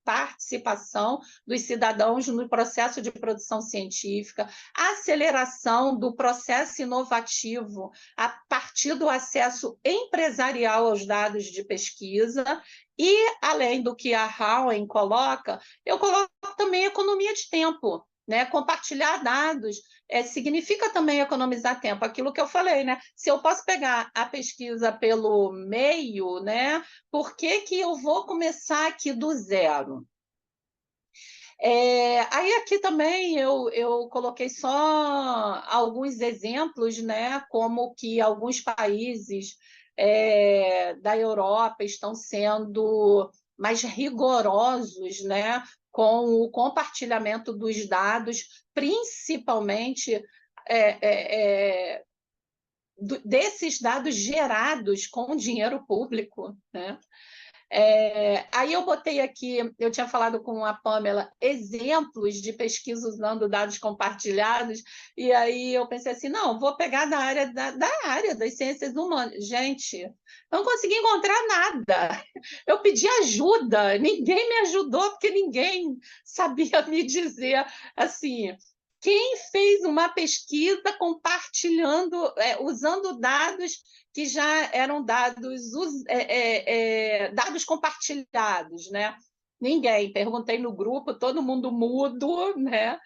dos cidadãos no processo de produção científica, aceleração do processo inovativo a partir do acesso empresarial aos dados de pesquisa e, além do que a Howen coloca, eu coloco também economia de tempo. Né? Compartilhar dados significa também economizar tempo, aquilo que eu falei, né? Se eu posso pegar a pesquisa pelo meio, né? Por que eu vou começar aqui do zero? Aí aqui também eu coloquei só alguns exemplos, né? Como que alguns países da Europa estão sendo mais rigorosos, né? Com o compartilhamento dos dados, principalmente desses dados gerados com dinheiro público, né? Aí eu botei aqui, eu tinha falado com a Pamela, exemplos de pesquisa usando dados compartilhados, e aí eu pensei assim, não, vou pegar da área das ciências humanas. Gente, eu não consegui encontrar nada. Eu pedi ajuda, ninguém me ajudou, porque ninguém sabia me dizer, assim, quem fez uma pesquisa compartilhando, usando dados que já eram dados compartilhados, né? Ninguém. Perguntei no grupo, todo mundo mudo, né?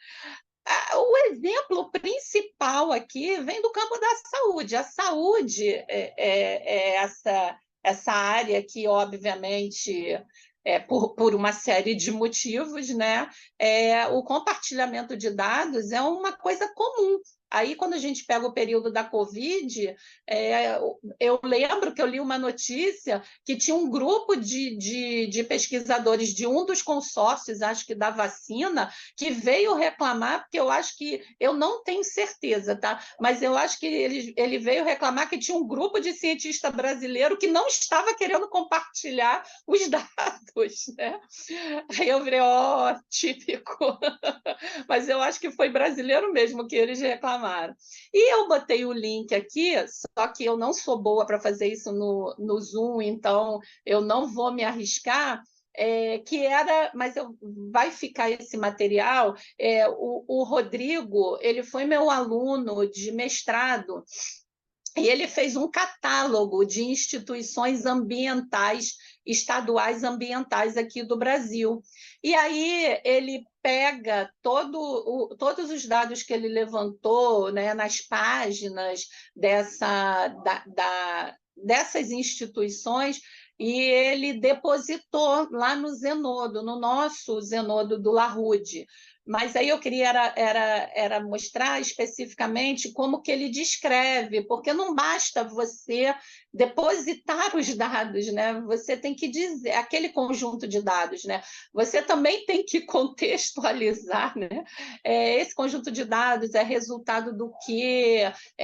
O exemplo principal aqui vem do campo da saúde. A saúde é essa área que, obviamente, por uma série de motivos, né? O compartilhamento de dados é uma coisa comum. Aí, quando a gente pega o período da Covid, eu lembro que eu li uma notícia que tinha um grupo de pesquisadores de um dos consórcios, acho que da vacina, que veio reclamar, porque eu acho que, eu não tenho certeza, tá? Mas eu acho que ele veio reclamar que tinha um grupo de cientista brasileiro que não estava querendo compartilhar os dados, né? Aí eu falei, típico. Mas eu acho que foi brasileiro mesmo que eles reclamaram. E eu botei o link aqui, só que eu não sou boa para fazer isso no Zoom, então eu não vou me arriscar, mas vai ficar esse material. O Rodrigo, ele foi meu aluno de mestrado, e ele fez um catálogo de instituições ambientais, estaduais ambientais aqui do Brasil. E aí ele pega todos os dados que ele levantou, né, nas páginas dessas instituições, e ele depositou lá no Zenodo, no nosso Zenodo do LaRude. Mas aí eu queria era mostrar especificamente como que ele descreve, porque não basta você depositar os dados, né? Você tem que dizer, aquele conjunto de dados, né? Você também tem que contextualizar, né? Esse conjunto de dados é resultado do quê?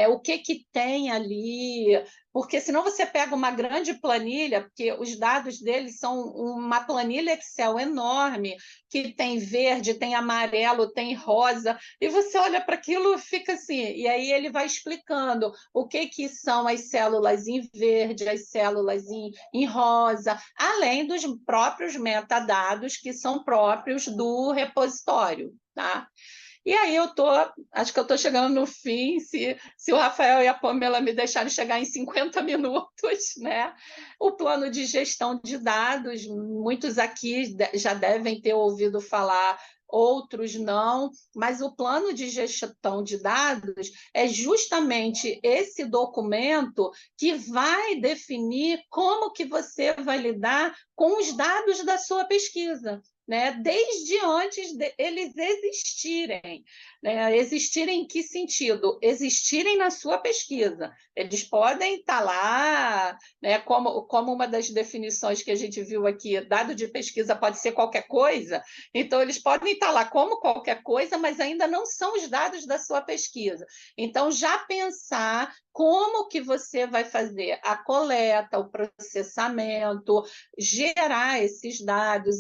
O que tem ali? Porque senão você pega uma grande planilha, porque os dados deles são uma planilha Excel enorme, que tem verde, tem amarelo, tem rosa, e você olha para aquilo e fica assim, e aí ele vai explicando o que são as células em verde, as células em rosa, além dos próprios metadados que são próprios do repositório, tá? E aí acho que eu estou chegando no fim, se o Rafael e a Pamela me deixarem chegar em 50 minutos, né? O plano de gestão de dados, muitos aqui já devem ter ouvido falar, outros não, mas o plano de gestão de dados é justamente esse documento que vai definir como que você vai lidar com os dados da sua pesquisa, né? Desde antes deles existirem. Né? Existirem em que sentido? Existirem na sua pesquisa. Eles podem estar lá, né? Como uma das definições que a gente viu aqui, dado de pesquisa pode ser qualquer coisa, então eles podem estar lá como qualquer coisa, mas ainda não são os dados da sua pesquisa. Então, já pensar como que você vai fazer a coleta, o processamento, gerar esses dados,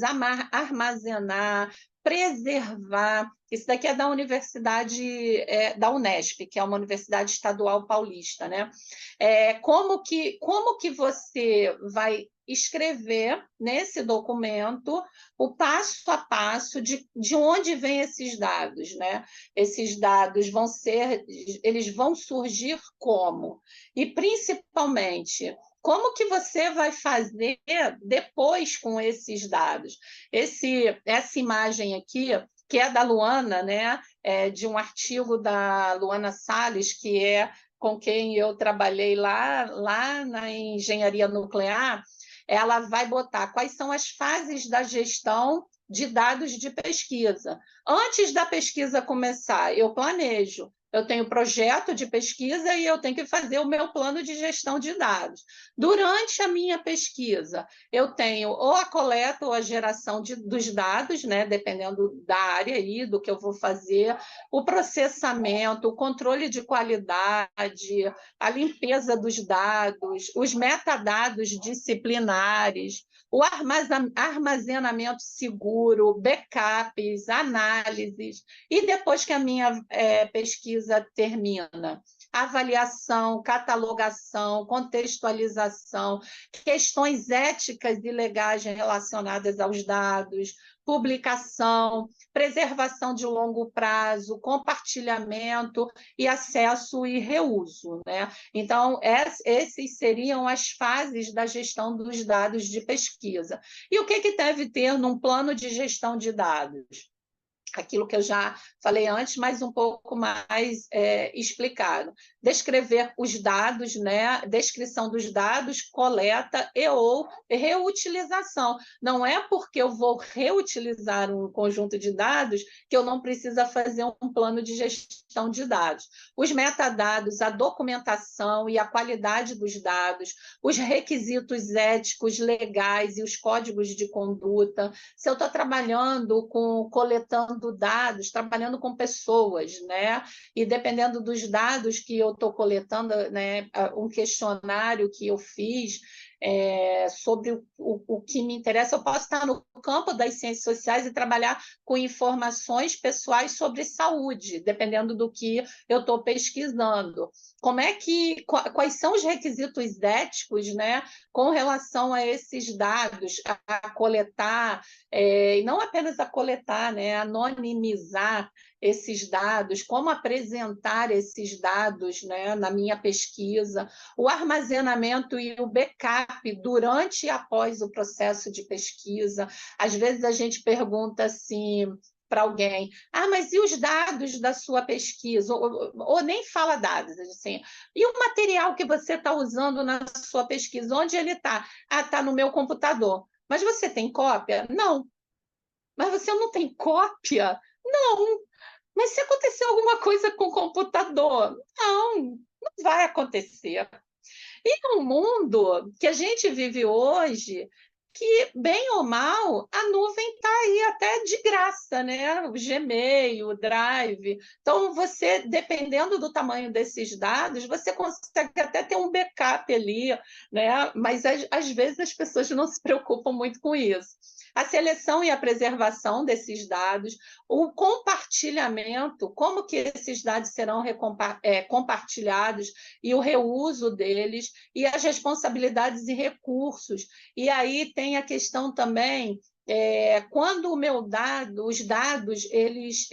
armazenar, preservar. Isso daqui é da Universidade da Unesp, que é uma universidade estadual paulista, né? Como que você vai escrever nesse documento o passo a passo de onde vêm esses dados, né? Esses dados eles vão surgir como? E, principalmente, como que você vai fazer depois com esses dados? Essa imagem aqui, que é da Luana, né? De um artigo da Luana Salles, que é com quem eu trabalhei lá na engenharia nuclear, ela vai botar quais são as fases da gestão de dados de pesquisa. Antes da pesquisa começar, eu planejo. Eu tenho projeto de pesquisa e eu tenho que fazer o meu plano de gestão de dados. Durante a minha pesquisa, eu tenho ou a coleta ou a geração dos dados, né, dependendo da área aí, do que eu vou fazer, o processamento, o controle de qualidade, a limpeza dos dados, os metadados disciplinares, o armazenamento seguro, backups, análises, e depois que a minha pesquisa termina, avaliação, catalogação, contextualização, questões éticas e legais relacionadas aos dados, publicação, preservação de longo prazo, compartilhamento e acesso e reuso, né? Então, esses seriam as fases da gestão dos dados de pesquisa. E o que deve ter num plano de gestão de dados? Aquilo que eu já falei antes, mas um pouco mais explicado. Descrever os dados, né? Descrição dos dados, coleta e ou reutilização. Não é porque eu vou reutilizar um conjunto de dados que eu não preciso fazer um plano de gestão de dados. Os metadados, a documentação e a qualidade dos dados, os requisitos éticos, legais e os códigos de conduta. Se eu estou trabalhando coletando dados, trabalhando com pessoas, né? E dependendo dos dados que eu estou coletando, né? Um questionário que eu fiz sobre o que me interessa, eu posso estar no campo das ciências sociais e trabalhar com informações pessoais sobre saúde, dependendo do que eu estou pesquisando. Quais são os requisitos éticos, né, com relação a esses dados, a coletar, e não apenas a coletar, né, anonimizar esses dados, como apresentar esses dados, né, na minha pesquisa, o armazenamento e o backup durante e após o processo de pesquisa. Às vezes a gente pergunta assim para alguém, mas e os dados da sua pesquisa? Ou nem fala dados, assim, e o material que você está usando na sua pesquisa, onde ele está? Está no meu computador. Mas você tem cópia? Não. Mas você não tem cópia? Não. Mas se acontecer alguma coisa com o computador? Não vai acontecer. E no mundo que a gente vive hoje, que, bem ou mal, a nuvem está aí até de graça, né? O Gmail, o Drive. Então, você, dependendo do tamanho desses dados, você consegue até ter um backup ali, né? Mas, às vezes, as pessoas não se preocupam muito com isso. A seleção e a preservação desses dados, o compartilhamento, como que esses dados serão compartilhados e o reuso deles, e as responsabilidades e recursos. E aí tem a questão também quando os dados, eles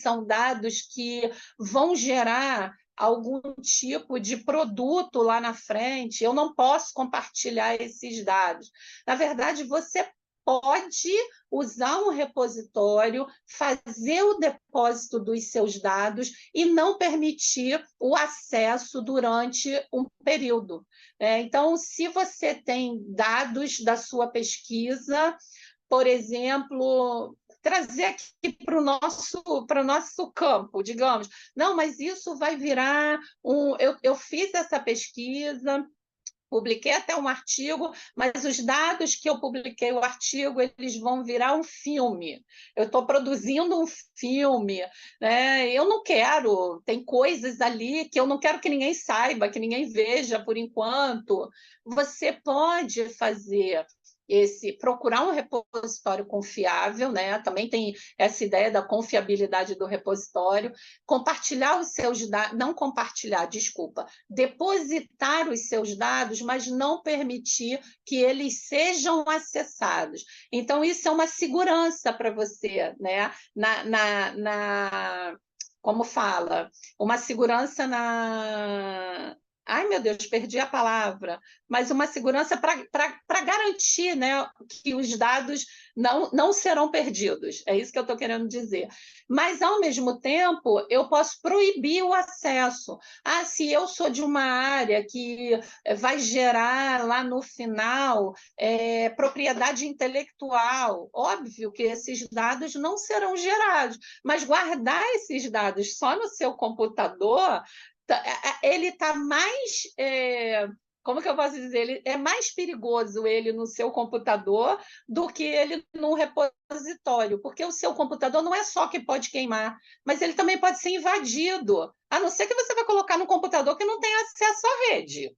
são dados que vão gerar algum tipo de produto lá na frente, eu não posso compartilhar esses dados. Na verdade, você pode usar um repositório, fazer o depósito dos seus dados e não permitir o acesso durante um período. Então, se você tem dados da sua pesquisa, por exemplo, trazer aqui para o nosso campo, digamos. Não, mas isso vai virar um... Eu fiz essa pesquisa, publiquei até um artigo, mas os dados que eu publiquei o artigo, eles vão virar um filme. Eu estou produzindo um filme, né? Eu não quero, tem coisas ali que eu não quero que ninguém saiba, que ninguém veja por enquanto. Você pode fazer procurar um repositório confiável, né? Também tem essa ideia da confiabilidade do repositório, compartilhar os seus dados, não compartilhar, desculpa, depositar os seus dados, mas não permitir que eles sejam acessados. Então, isso é uma segurança para você, né? Como fala? Uma segurança na... Ai, meu Deus, perdi a palavra, mas uma segurança para garantir, né, que os dados não serão perdidos. É isso que eu estou querendo dizer. Mas, ao mesmo tempo, eu posso proibir o acesso. Se eu sou de uma área que vai gerar lá no final propriedade intelectual, óbvio que esses dados não serão gerados, mas guardar esses dados só no seu computador, ele está mais... como que eu posso dizer? Ele é mais perigoso ele no seu computador do que ele num repositório, porque o seu computador não é só que pode queimar, mas ele também pode ser invadido, a não ser que você vai colocar num computador que não tem acesso à rede.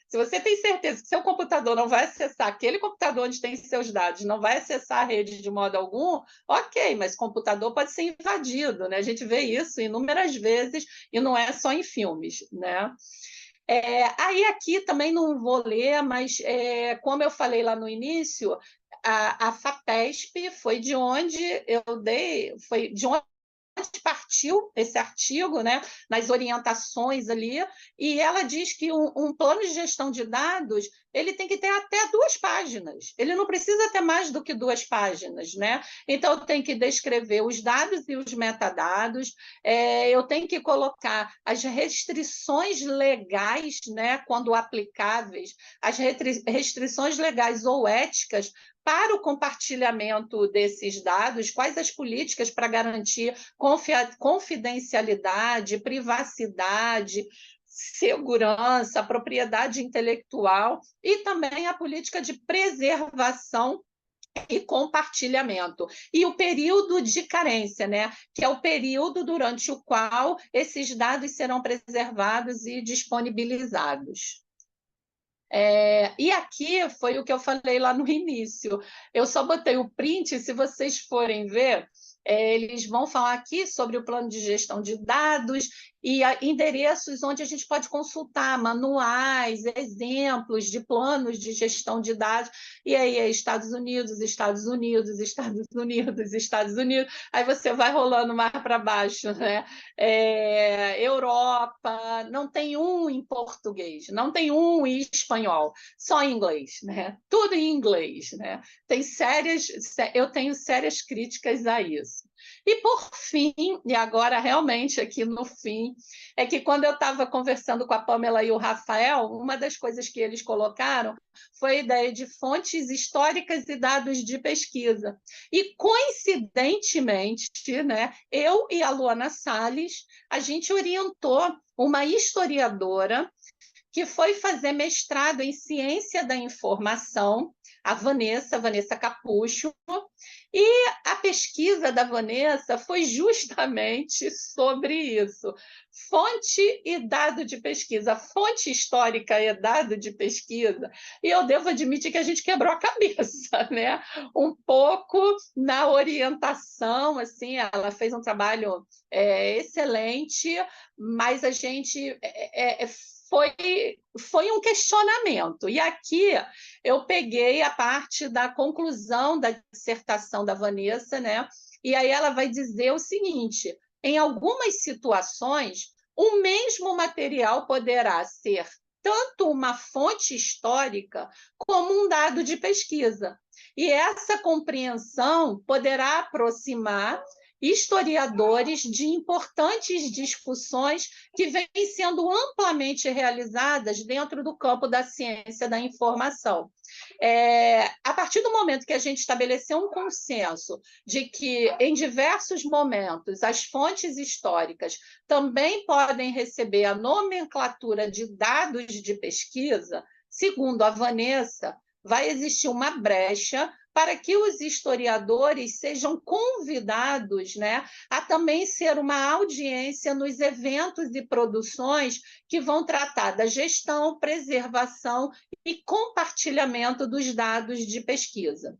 Se você tem certeza que seu computador não vai acessar aquele computador onde tem seus dados, não vai acessar a rede de modo algum, ok, mas o computador pode ser invadido, né? A gente vê isso inúmeras vezes e não é só em filmes, né? Aí aqui também não vou ler, mas como eu falei lá no início, a FAPESP foi de onde partiu esse artigo, né, nas orientações ali, e ela diz que um plano de gestão de dados ele tem que ter até 2 páginas, ele não precisa ter mais do que 2 páginas, né? Então, tem que descrever os dados e os metadados, eu tenho que colocar as restrições legais, né, quando aplicáveis, as restrições legais ou éticas para o compartilhamento desses dados, quais as políticas para garantir confidencialidade, privacidade, segurança, propriedade intelectual e também a política de preservação e compartilhamento. E o período de carência, né? Que é o período durante o qual esses dados serão preservados e disponibilizados. E aqui foi o que eu falei lá no início. Eu só botei o print, se vocês forem ver, eles vão falar aqui sobre o plano de gestão de dados e endereços onde a gente pode consultar manuais, exemplos de planos de gestão de dados. E aí é Estados Unidos, Estados Unidos, Estados Unidos, Estados Unidos. Aí você vai rolando mais para baixo, né? Europa, não tem um em português, não tem um em espanhol, só em inglês, né? Tudo em inglês, né? Eu tenho sérias críticas a isso. E por fim, e agora realmente aqui no fim, é que quando eu estava conversando com a Pamela e o Rafael, uma das coisas que eles colocaram foi a ideia de fontes históricas e dados de pesquisa. E, coincidentemente, né, eu e a Luana Salles, a gente orientou uma historiadora que foi fazer mestrado em ciência da informação, a Vanessa Capucho, e a pesquisa da Vanessa foi justamente sobre isso. Fonte e dado de pesquisa, fonte histórica e dado de pesquisa. E eu devo admitir que a gente quebrou a cabeça, né? Um pouco na orientação, assim, ela fez um trabalho excelente, mas a gente foi um questionamento. E aqui eu peguei a parte da conclusão da dissertação da Vanessa, né? E aí ela vai dizer o seguinte: em algumas situações, o mesmo material poderá ser tanto uma fonte histórica como um dado de pesquisa. E essa compreensão poderá aproximar historiadores de importantes discussões que vêm sendo amplamente realizadas dentro do campo da ciência da informação. A partir do momento que a gente estabeleceu um consenso de que, em diversos momentos, as fontes históricas também podem receber a nomenclatura de dados de pesquisa, segundo a Vanessa, vai existir uma brecha para que os historiadores sejam convidados, né, a também ser uma audiência nos eventos e produções que vão tratar da gestão, preservação e compartilhamento dos dados de pesquisa.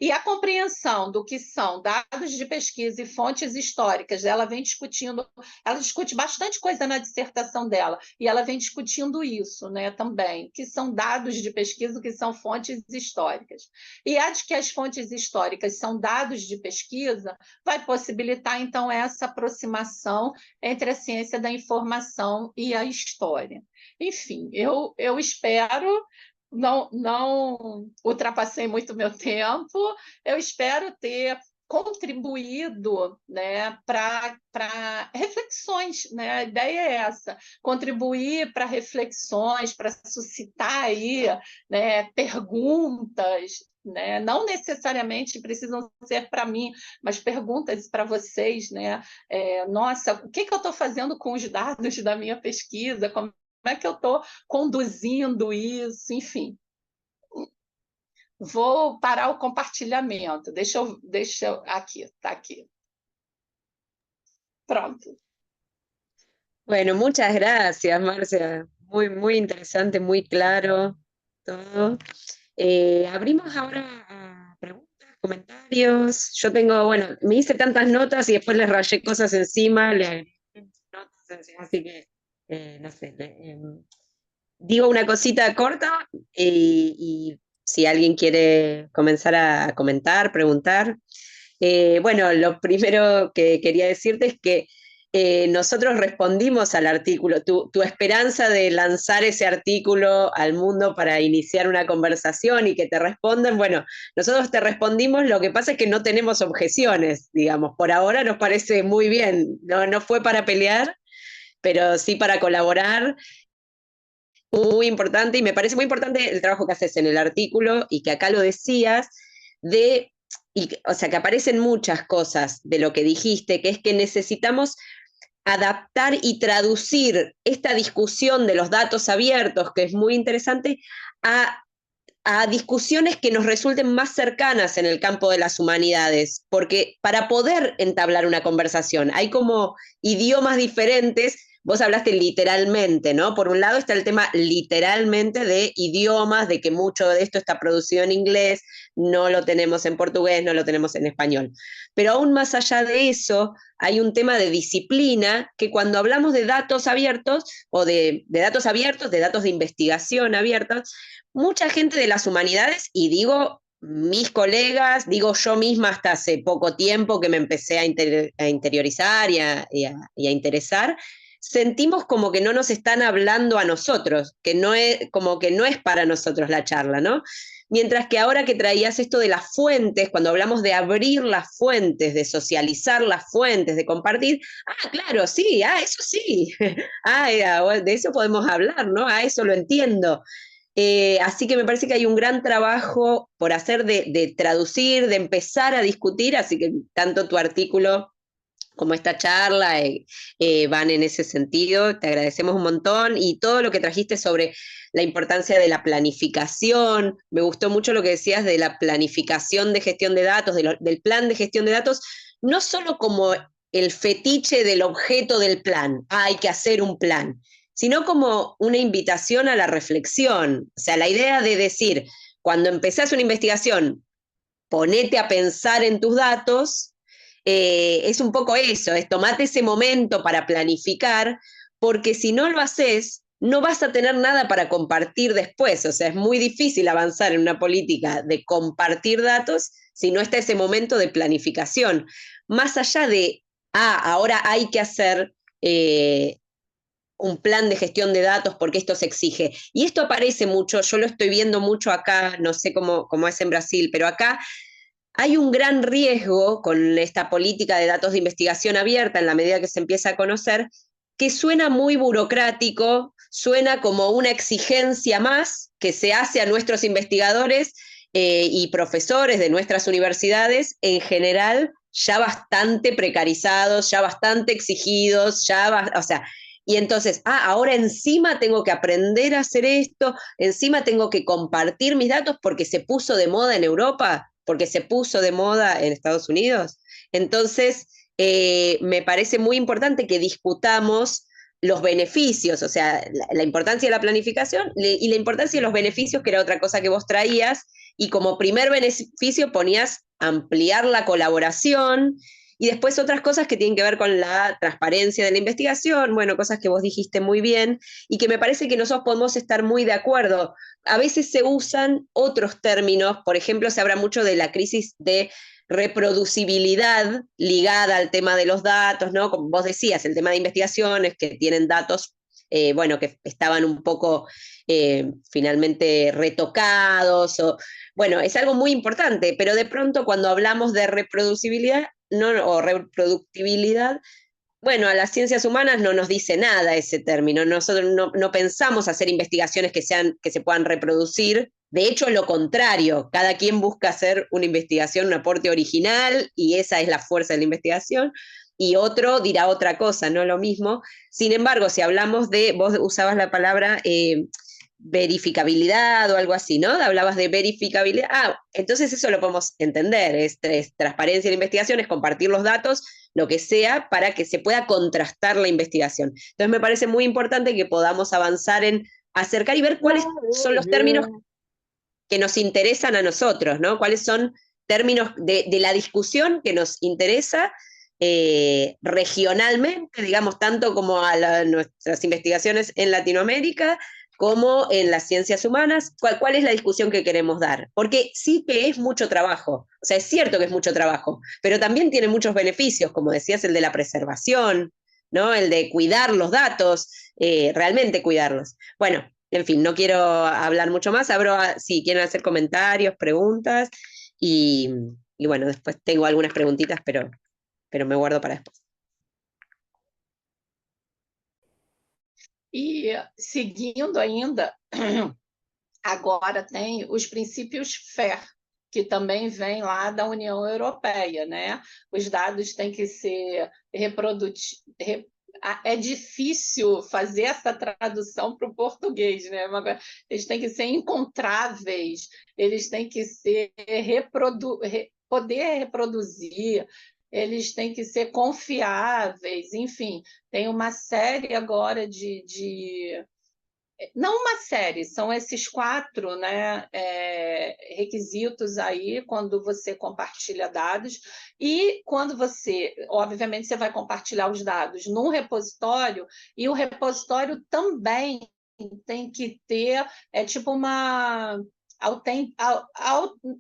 E a compreensão do que são dados de pesquisa e fontes históricas, ela discute bastante coisa na dissertação dela, e ela vem discutindo isso, né, também, que são dados de pesquisa, que são fontes históricas. E a de que as fontes históricas são dados de pesquisa vai possibilitar, então, essa aproximação entre a ciência da informação e a história. Enfim, eu espero... Não ultrapassei muito meu tempo, eu espero ter contribuído, né, para reflexões, né? A ideia é essa, contribuir para reflexões, para suscitar aí, né, perguntas, né? Não necessariamente precisam ser para mim, mas perguntas para vocês, né? Nossa, o que eu estou fazendo com os dados da minha pesquisa? Como é que eu estou conduzindo isso? Enfim, vou parar o compartilhamento. Deixa eu aqui, está aqui. Pronto. Bueno, muchas gracias, Marcia. Muy, muy interesante, muy claro todo. Abrimos ahora a preguntas, comentarios. Yo tengo, bueno, me hice tantas notas y después les rayé cosas encima, le agregué notas encima, así que, no sé, digo una cosita corta y si alguien quiere comenzar a comentar, preguntar. Bueno, lo primero que quería decirte es que nosotros respondimos al artículo, tu esperanza de lanzar ese artículo al mundo para iniciar una conversación y que te respondan, bueno, nosotros te respondimos, lo que pasa es que no tenemos objeciones, digamos, por ahora nos parece muy bien, no fue para pelear, pero sí para colaborar. Muy importante, y me parece muy importante el trabajo que haces en el artículo y que acá lo decías, o sea, que aparecen muchas cosas de lo que dijiste, que es que necesitamos adaptar y traducir esta discusión de los datos abiertos, que es muy interesante, a discusiones que nos resulten más cercanas en el campo de las humanidades, porque para poder entablar una conversación hay como idiomas diferentes. Vos hablaste literalmente, ¿no? Por un lado está el tema literalmente de idiomas, de que mucho de esto está producido en inglés, no lo tenemos en portugués, no lo tenemos en español. Pero aún más allá de eso, hay un tema de disciplina que cuando hablamos de datos abiertos o de datos abiertos, de datos de investigación abiertos, mucha gente de las humanidades, y digo mis colegas, digo yo misma hasta hace poco tiempo que me empecé a interiorizar y a interesar, sentimos como que no nos están hablando a nosotros, que no es, como que no es para nosotros la charla, ¿no? Mientras que ahora que traías esto de las fuentes, cuando hablamos de abrir las fuentes, de socializar las fuentes, de compartir, claro, sí, eso sí, de eso podemos hablar, ¿no? Eso lo entiendo. Así que me parece que hay un gran trabajo por hacer de traducir, de empezar a discutir, así que tanto tu artículo como esta charla van en ese sentido. Te agradecemos un montón y todo lo que trajiste sobre la importancia de la planificación. Me gustó mucho lo que decías de la planificación de gestión de datos, del plan de gestión de datos, no solo como el fetiche del objeto del plan, hay que hacer un plan, sino como una invitación a la reflexión. O sea, la idea de decir, cuando empezás una investigación, ponete a pensar en tus datos. Es un poco eso, es tomate ese momento para planificar, porque si no lo haces, no vas a tener nada para compartir después. O sea, es muy difícil avanzar en una política de compartir datos si no está ese momento de planificación. Más allá de, ahora hay que hacer un plan de gestión de datos porque esto se exige. Y esto aparece mucho, yo lo estoy viendo mucho acá, no sé cómo es en Brasil, pero acá hay un gran riesgo con esta política de datos de investigación abierta en la medida que se empieza a conocer, que suena muy burocrático, suena como una exigencia más que se hace a nuestros investigadores y profesores de nuestras universidades en general ya bastante precarizados, ya bastante exigidos, o sea, y entonces, ahora encima tengo que aprender a hacer esto, encima tengo que compartir mis datos porque se puso de moda en Europa, porque se puso de moda en Estados Unidos. Entonces, me parece muy importante que discutamos los beneficios, o sea, la importancia de la planificación y la importancia de los beneficios, que era otra cosa que vos traías, y como primer beneficio ponías ampliar la colaboración, y después otras cosas que tienen que ver con la transparencia de la investigación, bueno, cosas que vos dijiste muy bien, y que me parece que nosotros podemos estar muy de acuerdo. A veces se usan otros términos, por ejemplo, se habla mucho de la crisis de reproducibilidad ligada al tema de los datos, ¿no? Como vos decías, el tema de investigaciones que tienen datos, bueno, que estaban un poco finalmente retocados, bueno, es algo muy importante, pero de pronto cuando hablamos de reproducibilidad o reproductibilidad, bueno, a las ciencias humanas no nos dice nada ese término. Nosotros no pensamos hacer investigaciones que se puedan reproducir. De hecho, lo contrario, cada quien busca hacer una investigación, un aporte original, y esa es la fuerza de la investigación, y otro dirá otra cosa, no lo mismo. Sin embargo, si hablamos vos usabas la palabra verificabilidad o algo así, ¿no? Hablabas de verificabilidad. Entonces eso lo podemos entender, es transparencia en la investigación, es compartir los datos, lo que sea, para que se pueda contrastar la investigación. Entonces me parece muy importante que podamos avanzar en acercar y ver cuáles son los términos que nos interesan a nosotros, ¿no? Cuáles son términos de la discusión que nos interesa regionalmente, digamos, tanto como a nuestras investigaciones en Latinoamérica, como en las ciencias humanas. ¿Cuál es la discusión que queremos dar? Porque sí que es mucho trabajo, o sea, es cierto que es mucho trabajo, pero también tiene muchos beneficios, como decías, el de la preservación, ¿no? El de cuidar los datos, realmente cuidarlos. Bueno, en fin, no quiero hablar mucho más, abro si quieren hacer comentarios, preguntas, y, y bueno, después tengo algunas preguntitas, pero me guardo para después. E seguindo ainda, agora tem os princípios FAIR, que também vem lá da União Europeia, né? Os dados têm que ser é difícil fazer essa tradução para o português, né? Eles têm que ser encontráveis, eles têm que ser poder reproduzir, eles têm que ser confiáveis, enfim, tem uma série agora não uma série, são esses 4, né, requisitos aí quando você compartilha dados, e quando obviamente, você vai compartilhar os dados num repositório, e o repositório também tem que ter, tipo uma...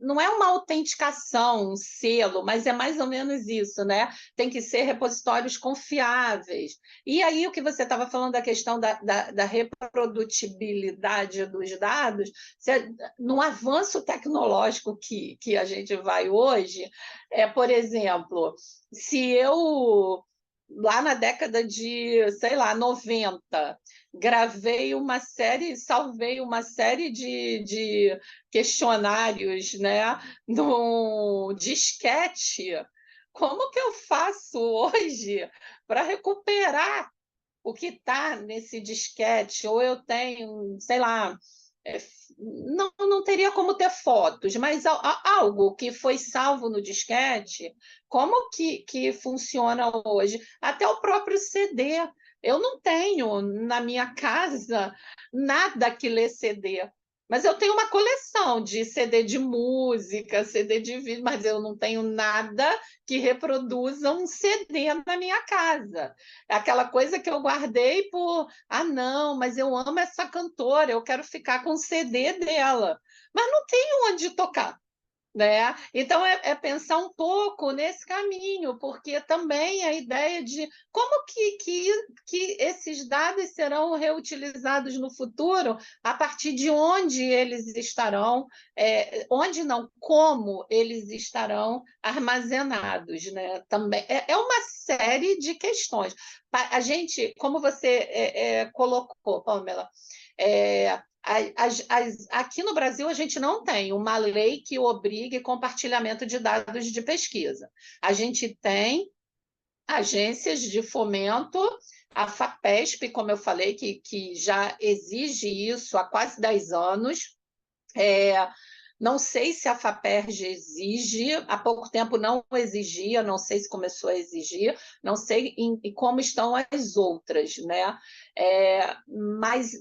não é uma autenticação, um selo, mas é mais ou menos isso, né? Tem que ser repositórios confiáveis. E aí, o que você estava falando da questão da reprodutibilidade dos dados, no avanço tecnológico que a gente vai hoje, por exemplo, se eu, lá na década de, sei lá, 90, salvei uma série de questionários, né, no disquete. Como que eu faço hoje para recuperar o que está nesse disquete? Ou eu tenho, sei lá, não teria como ter fotos, mas algo que foi salvo no disquete, como que funciona hoje? Até o próprio CD. Eu não tenho na minha casa nada que lê CD. Mas eu tenho uma coleção de CD de música, CD de vídeo, mas eu não tenho nada que reproduza um CD na minha casa. É aquela coisa que eu guardei por, ah, não, mas eu amo essa cantora, eu quero ficar com o CD dela. Mas não tenho onde tocar. Né? Então, é pensar um pouco nesse caminho, porque também a ideia de como que esses dados serão reutilizados no futuro, a partir de onde eles estarão, onde não, como eles estarão armazenados. Né? Também é uma série de questões. A gente, como você colocou, Pamela, aqui no Brasil, a gente não tem uma lei que obrigue compartilhamento de dados de pesquisa. A gente tem agências de fomento, a FAPESP, como eu falei, que já exige isso há quase 10 anos. Não sei se a FAPERJ exige, há pouco tempo não exigia, não sei se começou a exigir, não sei como estão as outras, né? Mas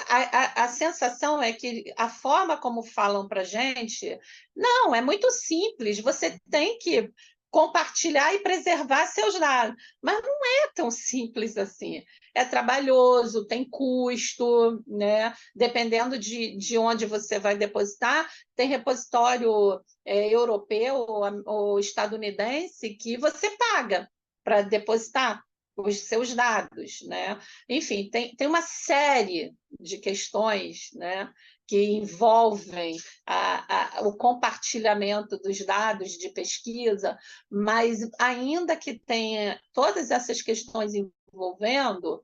a sensação é que a forma como falam para a gente, não, é muito simples, você tem que compartilhar e preservar seus dados. Mas não é tão simples assim. É trabalhoso, tem custo, né? Dependendo de onde você vai depositar, tem repositório europeu ou estadunidense que você paga para depositar os seus dados, né? Enfim, tem uma série de questões, né, que envolvem o compartilhamento dos dados de pesquisa, mas ainda que tenha todas essas questões envolvendo,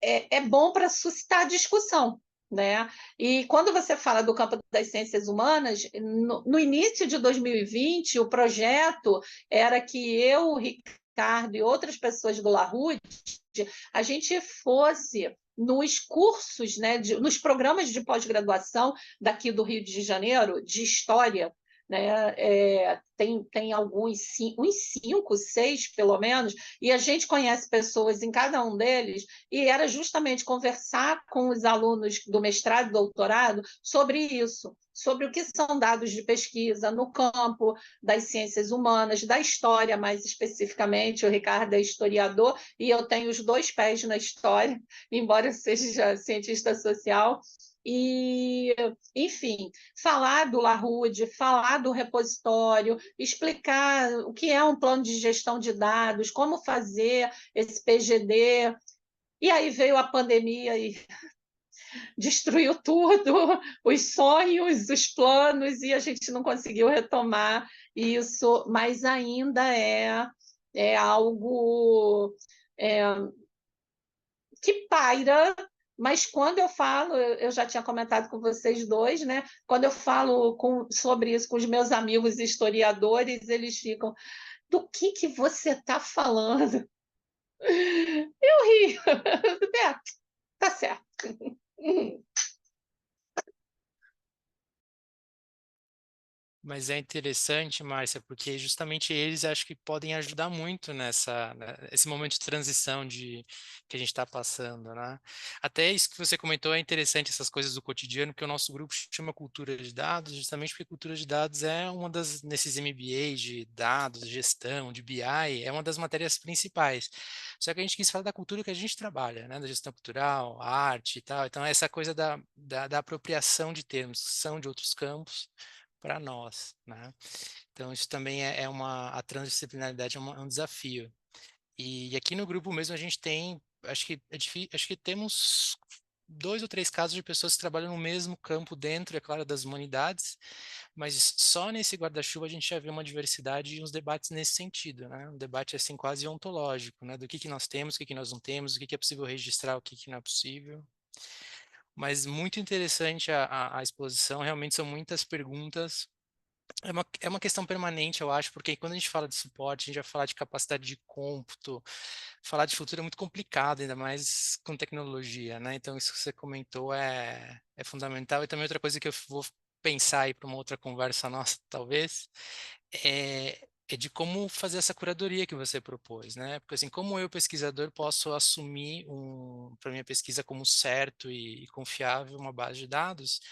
é bom para suscitar discussão. Né? E quando você fala do campo das ciências humanas, no início de 2020, o projeto era que eu, o Ricardo e outras pessoas do LaRude, a gente fosse nos cursos, né, nos programas de pós-graduação daqui do Rio de Janeiro, de História, né, tem alguns, uns 5, 6, pelo menos, e a gente conhece pessoas em cada um deles, e era justamente conversar com os alunos do mestrado e doutorado sobre isso, sobre o que são dados de pesquisa no campo das ciências humanas, da história mais especificamente. O Ricardo é historiador e eu tenho os 2 pés na história, embora eu seja cientista social. E, enfim, falar do LaRude, falar do repositório, explicar o que é um plano de gestão de dados, como fazer esse PGD. E aí veio a pandemia e destruiu tudo, os sonhos, os planos, e a gente não conseguiu retomar isso, mas ainda é algo que paira. Mas quando eu falo, eu já tinha comentado com vocês dois, né? Quando eu falo sobre isso com os meus amigos historiadores, eles ficam: do que você está falando? Eu ri. Tá certo. Mas é interessante, Márcia, porque justamente eles acho que podem ajudar muito esse momento de transição que a gente está passando, né? Até isso que você comentou é interessante, essas coisas do cotidiano, que o nosso grupo chama cultura de dados, justamente porque cultura de dados é uma nesses MBAs de dados, gestão, de BI, é uma das matérias principais. Só que a gente quis falar da cultura que a gente trabalha, né? Da gestão cultural, arte e tal. Então, essa coisa da apropriação de termos que são de outros campos para nós, né? Então isso também a transdisciplinaridade é um desafio. E aqui no grupo mesmo a gente tem, acho que acho que temos 2 ou 3 casos de pessoas que trabalham no mesmo campo dentro, é claro, das humanidades, mas só nesse guarda-chuva a gente já vê uma diversidade e uns debates nesse sentido, né? Um debate assim quase ontológico, né? Do que nós temos, o que nós não temos, o que é possível registrar, o que não é possível. Mas muito interessante a exposição, realmente são muitas perguntas. É uma questão permanente, eu acho, porque quando a gente fala de suporte, a gente vai falar de capacidade de cômputo, falar de futuro é muito complicado, ainda mais com tecnologia, né? Então, isso que você comentou é fundamental. E também outra coisa que eu vou pensar aí para uma outra conversa nossa, talvez, é é de como fazer essa curadoria que você propôs, né? Porque assim, como eu, pesquisador, posso assumir para minha pesquisa como certo e confiável uma base de dados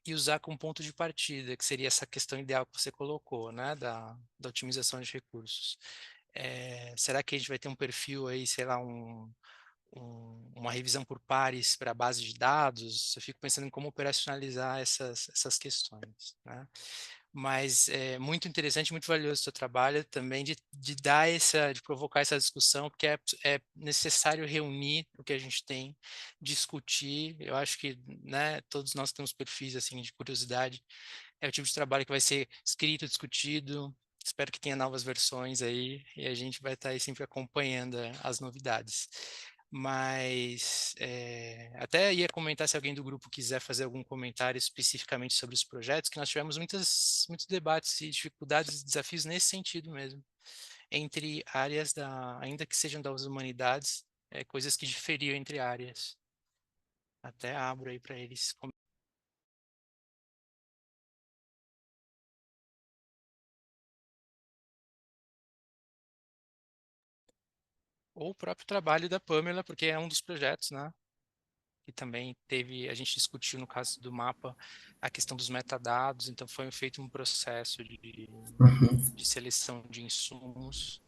e usar como ponto de partida, que seria essa questão ideal que você colocou, né? Da otimização de recursos. Será que a gente vai ter um perfil aí, sei lá, uma revisão por pares para a base de dados? Eu fico pensando em como operacionalizar essas questões, né? Mas é muito interessante, muito valioso o seu trabalho também de dar de provocar essa discussão, porque é necessário reunir o que a gente tem, discutir. Eu acho que, né, todos nós temos perfis assim de curiosidade. É o tipo de trabalho que vai ser escrito, discutido. Espero que tenha novas versões aí e a gente vai estar aí sempre acompanhando as novidades. Mas até ia comentar se alguém do grupo quiser fazer algum comentário especificamente sobre os projetos, que nós tivemos muitos debates e dificuldades e desafios nesse sentido mesmo, entre áreas ainda que sejam das humanidades, coisas que diferiam entre áreas. Até abro aí para eles. Ou o próprio trabalho da Pamela, porque é um dos projetos, né? Que também a gente discutiu no caso do mapa, a questão dos metadados, então foi feito um processo de seleção de insumos.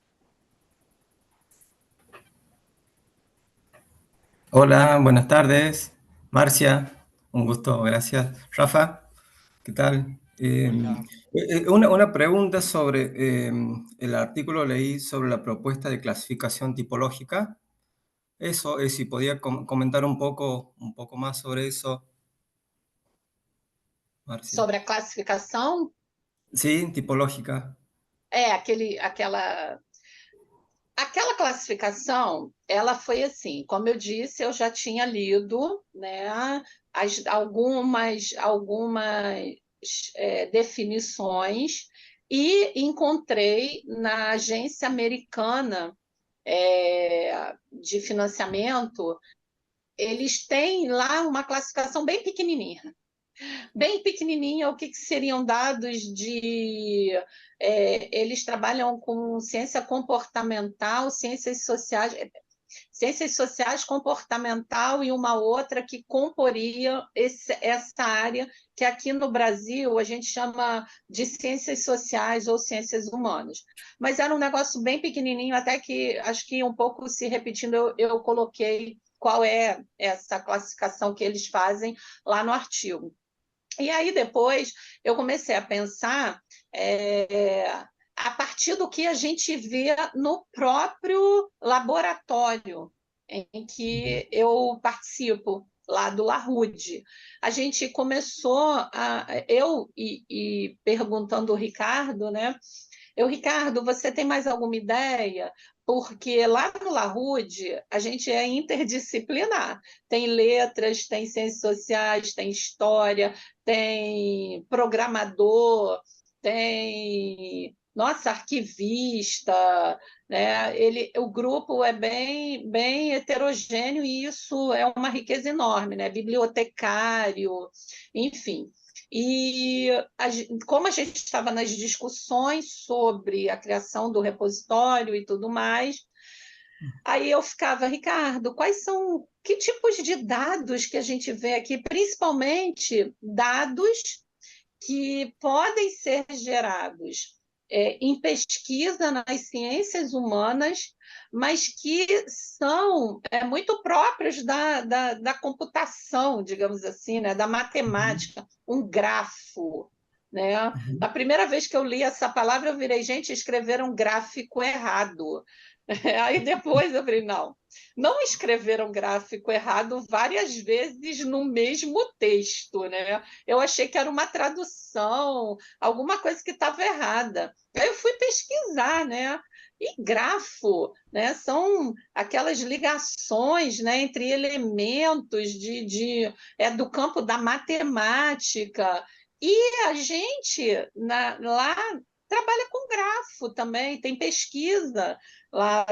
Hola, buenas tardes. Marcia, un gusto, gracias. Rafa, ¿qué tal? Olá. Una pregunta sobre el artículo leí sobre la propuesta de clasificación tipológica. Eso, si podía comentar un poco más sobre eso, Marcia. Sobre a classificação, Sí, tipológica. aquela classificação, ela foi assim, como eu disse, eu já tinha lido, né, algumas definições e encontrei na agência americana de financiamento, eles têm lá uma classificação bem pequenininha, o que seriam dados de... eles trabalham com ciência comportamental, ciências sociais comportamental e uma outra que comporia essa área que aqui no Brasil a gente chama de ciências sociais ou ciências humanas. Mas era um negócio bem pequenininho, até que acho que um pouco se repetindo, eu coloquei qual é essa classificação que eles fazem lá no artigo. E aí depois eu comecei a pensar a partir do que a gente vê no próprio laboratório em que eu participo, lá do LaRude. A gente começou, eu perguntando ao Ricardo, né? Ricardo, você tem mais alguma ideia? Porque lá no LaRude a gente é interdisciplinar. Tem letras, tem ciências sociais, tem história, tem programador, tem nossa arquivista, né? O grupo é bem heterogêneo e isso é uma riqueza enorme, né? Bibliotecário, enfim. E como a gente estava nas discussões sobre a criação do repositório e tudo mais, aí eu ficava, Ricardo, que tipos de dados que a gente vê aqui, principalmente dados que podem ser gerados em pesquisa nas ciências humanas, mas que são muito próprios da computação, digamos assim, né? Da matemática, um grafo. Né? A primeira vez que eu li essa palavra, eu virei, gente, escreveram gráfico errado. Aí depois eu falei, não escreveram gráfico errado várias vezes no mesmo texto, né? Eu achei que era uma tradução, alguma coisa que estava errada. Aí eu fui pesquisar, né? E grafo, né? São aquelas ligações, né, entre elementos do campo da matemática. E a gente lá trabalha com grafo também, tem pesquisa lá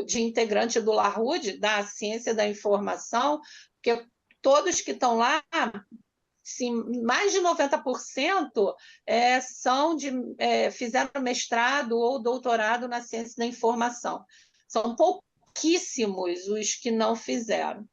de integrante do LaRude, da ciência da informação, porque todos que estão lá sim, mais de 90% fizeram mestrado ou doutorado na ciência da informação. São pouquíssimos os que não fizeram,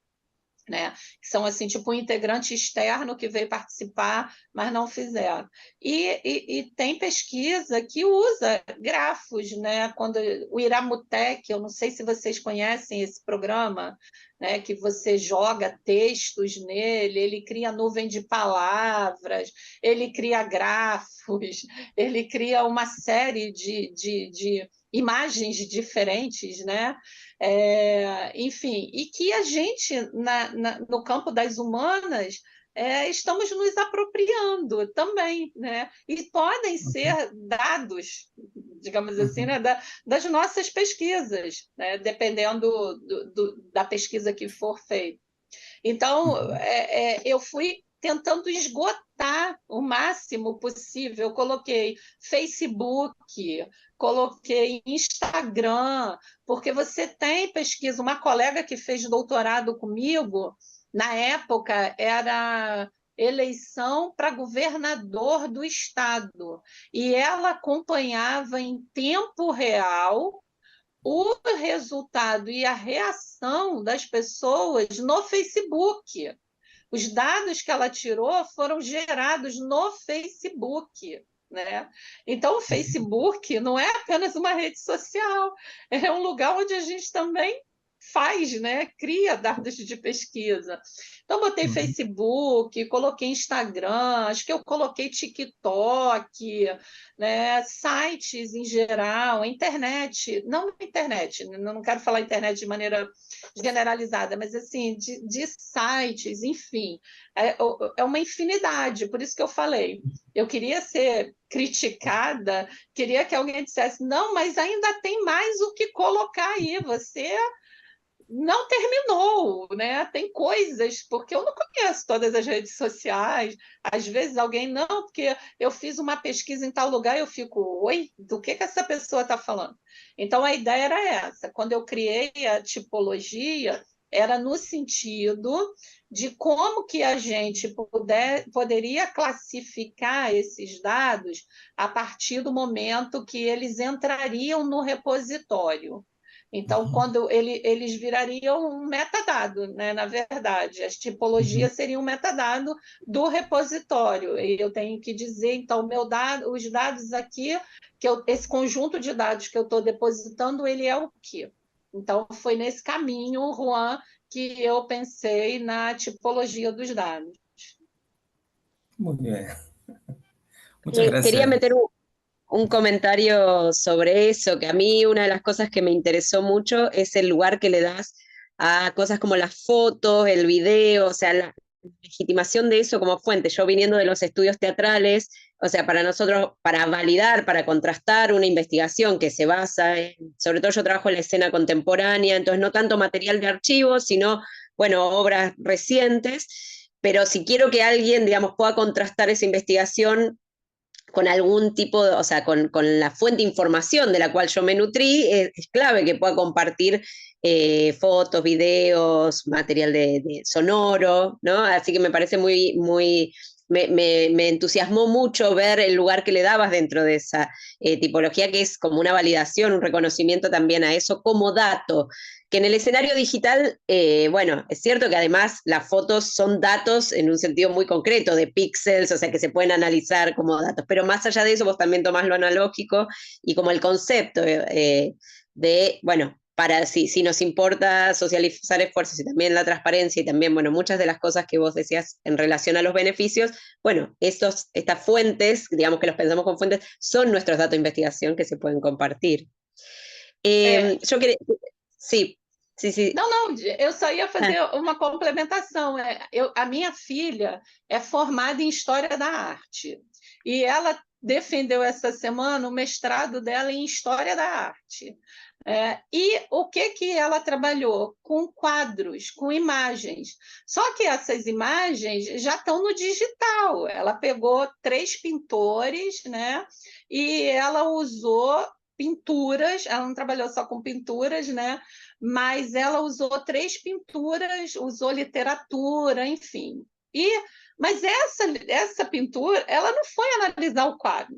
né? São assim, tipo um integrante externo que veio participar, mas não fizeram. E tem pesquisa que usa grafos, né? Quando o Iramutec, eu não sei se vocês conhecem esse programa, né? Que você joga textos nele, ele cria nuvem de palavras, ele cria grafos, ele cria uma série de imagens diferentes, né? Enfim, e que a gente, no campo das humanas, estamos nos apropriando também, né? E podem ser dados, digamos assim, né, das nossas pesquisas, né? Dependendo da pesquisa que for feita. Então, eu fui tentando esgotar o máximo possível. Eu coloquei Facebook, coloquei Instagram, porque você tem pesquisa. Uma colega que fez doutorado comigo, na época, era eleição para governador do estado, e ela acompanhava em tempo real o resultado e a reação das pessoas no Facebook. Os dados que ela tirou foram gerados no Facebook, né? Então, o Facebook não é apenas uma rede social, é um lugar onde a gente também faz, né? Cria dados de pesquisa. Então, botei Facebook, coloquei Instagram, acho que eu coloquei TikTok, né? Sites em geral, internet, não internet, não quero falar internet de maneira generalizada, mas assim, de sites, enfim, é uma infinidade, por isso que eu falei. Eu queria ser criticada, queria que alguém dissesse, não, mas ainda tem mais o que colocar aí, você não terminou, né? Tem coisas, porque eu não conheço todas as redes sociais. Às vezes alguém, não, porque eu fiz uma pesquisa em tal lugar, eu fico, oi, do que essa pessoa está falando? Então a ideia era essa. Quando eu criei a tipologia, era no sentido de como que a gente poderia classificar esses dados a partir do momento que eles entrariam no repositório. Então, quando eles virariam um metadado, né? Na verdade, as tipologias seriam um metadado do repositório. E eu tenho que dizer, então, os dados aqui, esse conjunto de dados que eu estou depositando, ele é o quê? Então, foi nesse caminho, Juan, que eu pensei na tipologia dos dados. Muy bien. Muchas Quería gracias. meter un comentario sobre eso, que a mí una de las cosas que me interesó mucho es el lugar que le das a cosas como las fotos, el video, o sea, la legitimación de eso como fuente. Yo viniendo de los estudios teatrales, o sea, para nosotros, para validar, para contrastar una investigación que se basa en, sobre todo yo trabajo en la escena contemporánea, entonces no tanto material de archivo, sino, bueno, obras recientes, pero si quiero que alguien, digamos, pueda contrastar esa investigación con algún tipo, o sea, con la fuente de información de la cual yo me nutrí, es clave que pueda compartir fotos, videos, material de sonoro, ¿no? Así que me parece me entusiasmó mucho ver el lugar que le dabas dentro de esa tipología, que es como una validación, un reconocimiento también a eso como dato, que en el escenario digital, bueno, es cierto que además las fotos son datos en un sentido muy concreto, de píxeles, o sea, que se pueden analizar como datos, pero más allá de eso vos también tomás lo analógico y como el concepto de, bueno, para si nos importa socializar esfuerzos y también la transparencia y también, bueno, muchas de las cosas que vos decías en relación a los beneficios, bueno, estas fuentes, digamos que los pensamos como fuentes, son nuestros datos de investigación que se pueden compartir. Yo queria... Sim, sim, sim. Não, eu só ia fazer uma complementação. A minha filha é formada em História da Arte e ela defendeu essa semana o mestrado dela em História da Arte. E o que ela trabalhou? Com quadros, com imagens. Só que essas imagens já estão no digital. Ela pegou 3 pintores, né? E ela usou pinturas, ela não trabalhou só com pinturas, né? Mas ela usou 3 pinturas, usou literatura, enfim. E Mas essa pintura, ela não foi analisar o quadro.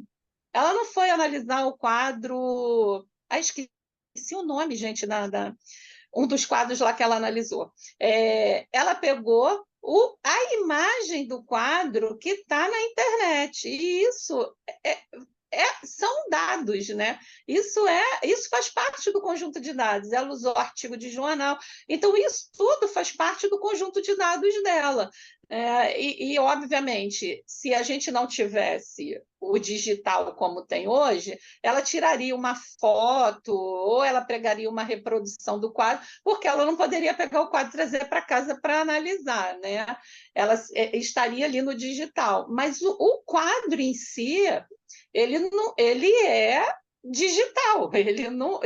Ela não foi analisar o quadro. Ah, esqueci o nome, gente, um dos quadros lá que ela analisou. Ela pegou a imagem do quadro que está na internet. E isso são dados, né? Isso faz parte do conjunto de dados. Ela usou artigo de jornal. Então, isso tudo faz parte do conjunto de dados dela. Obviamente, se a gente não tivesse o digital como tem hoje, ela tiraria uma foto ou ela pegaria uma reprodução do quadro, porque ela não poderia pegar o quadro e trazer para casa para analisar, né? Ela estaria ali no digital. Mas o quadro em si, ele é digital.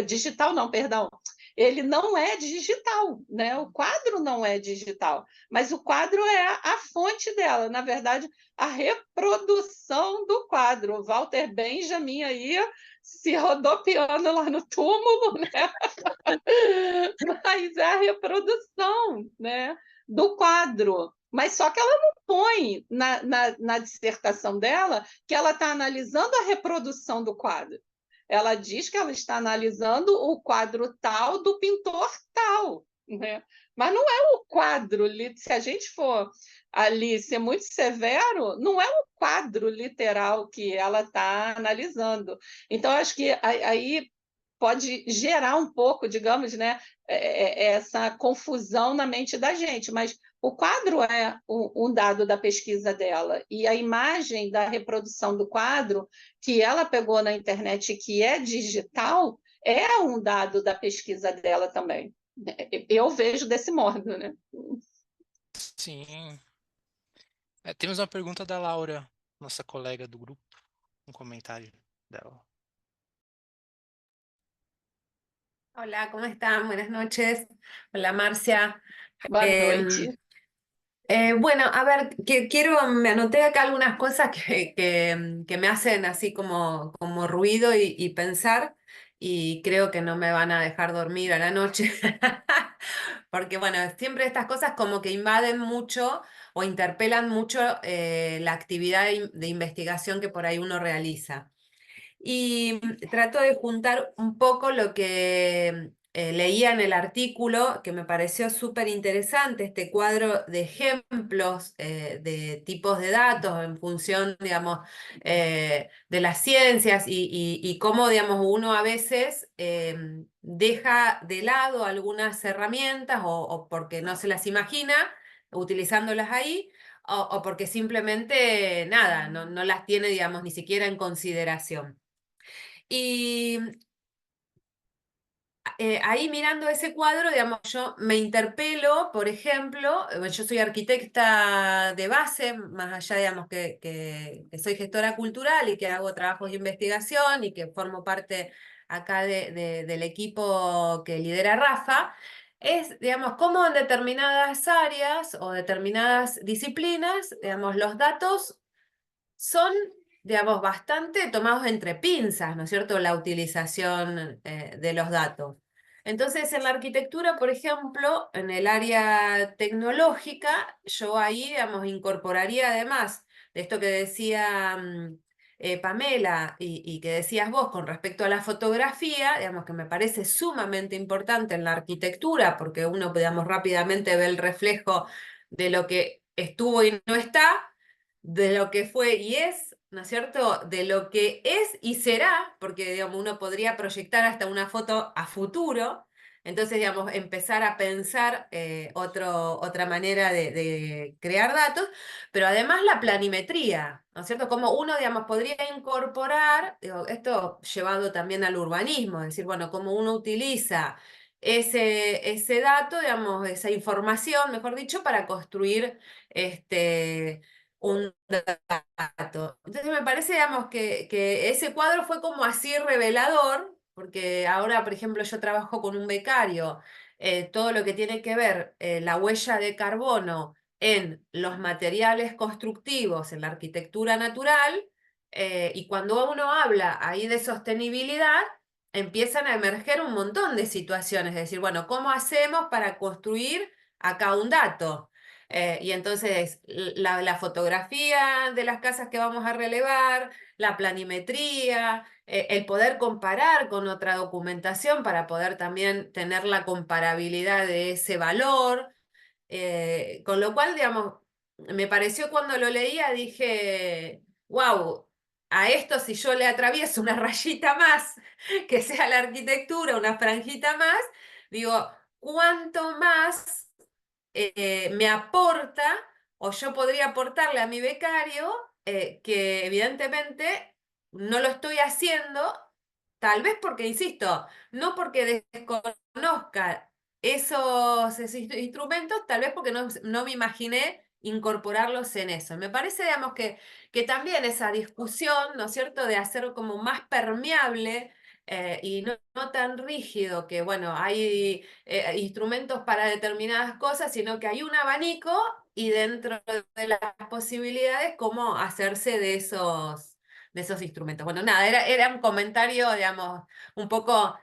Digital não, perdão. Ele não é digital, né? O quadro não é digital, mas o quadro é a fonte dela, na verdade, a reprodução do quadro. O Walter Benjamin aí se rodopiando lá no túmulo, né? Mas é a reprodução, né, do quadro. Mas só que ela não põe na dissertação dela que ela está analisando a reprodução do quadro. Ela diz que ela está analisando o quadro tal do pintor tal, né? Mas não é o quadro, se a gente for ali ser muito severo, não é o quadro literal que ela está analisando. Então, acho que aí pode gerar um pouco, digamos, né, essa confusão na mente da gente, mas o quadro é um dado da pesquisa dela, e a imagem da reprodução do quadro que ela pegou na internet, que é digital, é um dado da pesquisa dela também. Eu vejo desse modo, né? Sim. Temos uma pergunta da Laura, nossa colega do grupo, um comentário dela. Hola, ¿cómo están? Buenas noches. Hola, Marcia. Boa noite. Bueno, a ver, me anoté acá algunas cosas que me hacen así como ruido y pensar, y creo que no me van a dejar dormir a la noche, porque bueno, siempre estas cosas como que invaden mucho o interpelan mucho la actividad de investigación que por ahí uno realiza. Y trato de juntar un poco lo que leía en el artículo, que me pareció súper interesante, este cuadro de ejemplos de tipos de datos en función, digamos, de las ciencias y cómo, digamos, uno a veces deja de lado algunas herramientas o porque no se las imagina utilizándolas ahí. O porque simplemente nada, no las tiene, digamos, ni siquiera en consideración. Y ahí mirando ese cuadro, digamos, yo me interpelo, por ejemplo, yo soy arquitecta de base, más allá, digamos, que soy gestora cultural y que hago trabajos de investigación y que formo parte acá del equipo que lidera Rafa, es, digamos, cómo en determinadas áreas o determinadas disciplinas, digamos, los datos son, digamos, bastante tomados entre pinzas, ¿no es cierto?, la utilización de los datos. Entonces, en la arquitectura, por ejemplo, en el área tecnológica, yo ahí, digamos, incorporaría además de esto que decía Pamela y que decías vos con respecto a la fotografía, digamos, que me parece sumamente importante en la arquitectura, porque uno, digamos, rápidamente ve el reflejo de lo que estuvo y no está, de lo que fue y es, ¿no es cierto?, de lo que es y será, porque, digamos, uno podría proyectar hasta una foto a futuro, entonces, digamos, empezar a pensar otra manera de crear datos, pero además la planimetría, ¿no es cierto?, como uno, digamos, podría incorporar, digo, esto llevado también al urbanismo, es decir, bueno, cómo uno utiliza ese dato, digamos, esa información, mejor dicho, para construir un dato. Entonces me parece, digamos, que ese cuadro fue como así revelador, porque ahora, por ejemplo, yo trabajo con un becario, todo lo que tiene que ver la huella de carbono en los materiales constructivos, en la arquitectura natural, y cuando uno habla ahí de sostenibilidad, empiezan a emerger un montón de situaciones, es decir, bueno, ¿cómo hacemos para construir acá un dato? Y entonces la fotografía de las casas que vamos a relevar, la planimetría, el poder comparar con otra documentación para poder también tener la comparabilidad de ese valor. Con lo cual, digamos, me pareció cuando lo leía, dije, wow, a esto si yo le atravieso una rayita más, que sea la arquitectura, una franjita más, digo, ¿cuánto más me aporta o yo podría aportarle a mi becario que evidentemente no lo estoy haciendo, tal vez porque, insisto, no porque desconozca esos instrumentos, tal vez porque no me imaginé incorporarlos en eso. Me parece, digamos, que también esa discusión, ¿no es cierto?, de hacer como más permeable y no tan rígido, que bueno, hay instrumentos para determinadas cosas, sino que hay un abanico y dentro de las posibilidades, cómo hacerse de esos instrumentos. Bueno, nada, era un comentario, digamos, un poco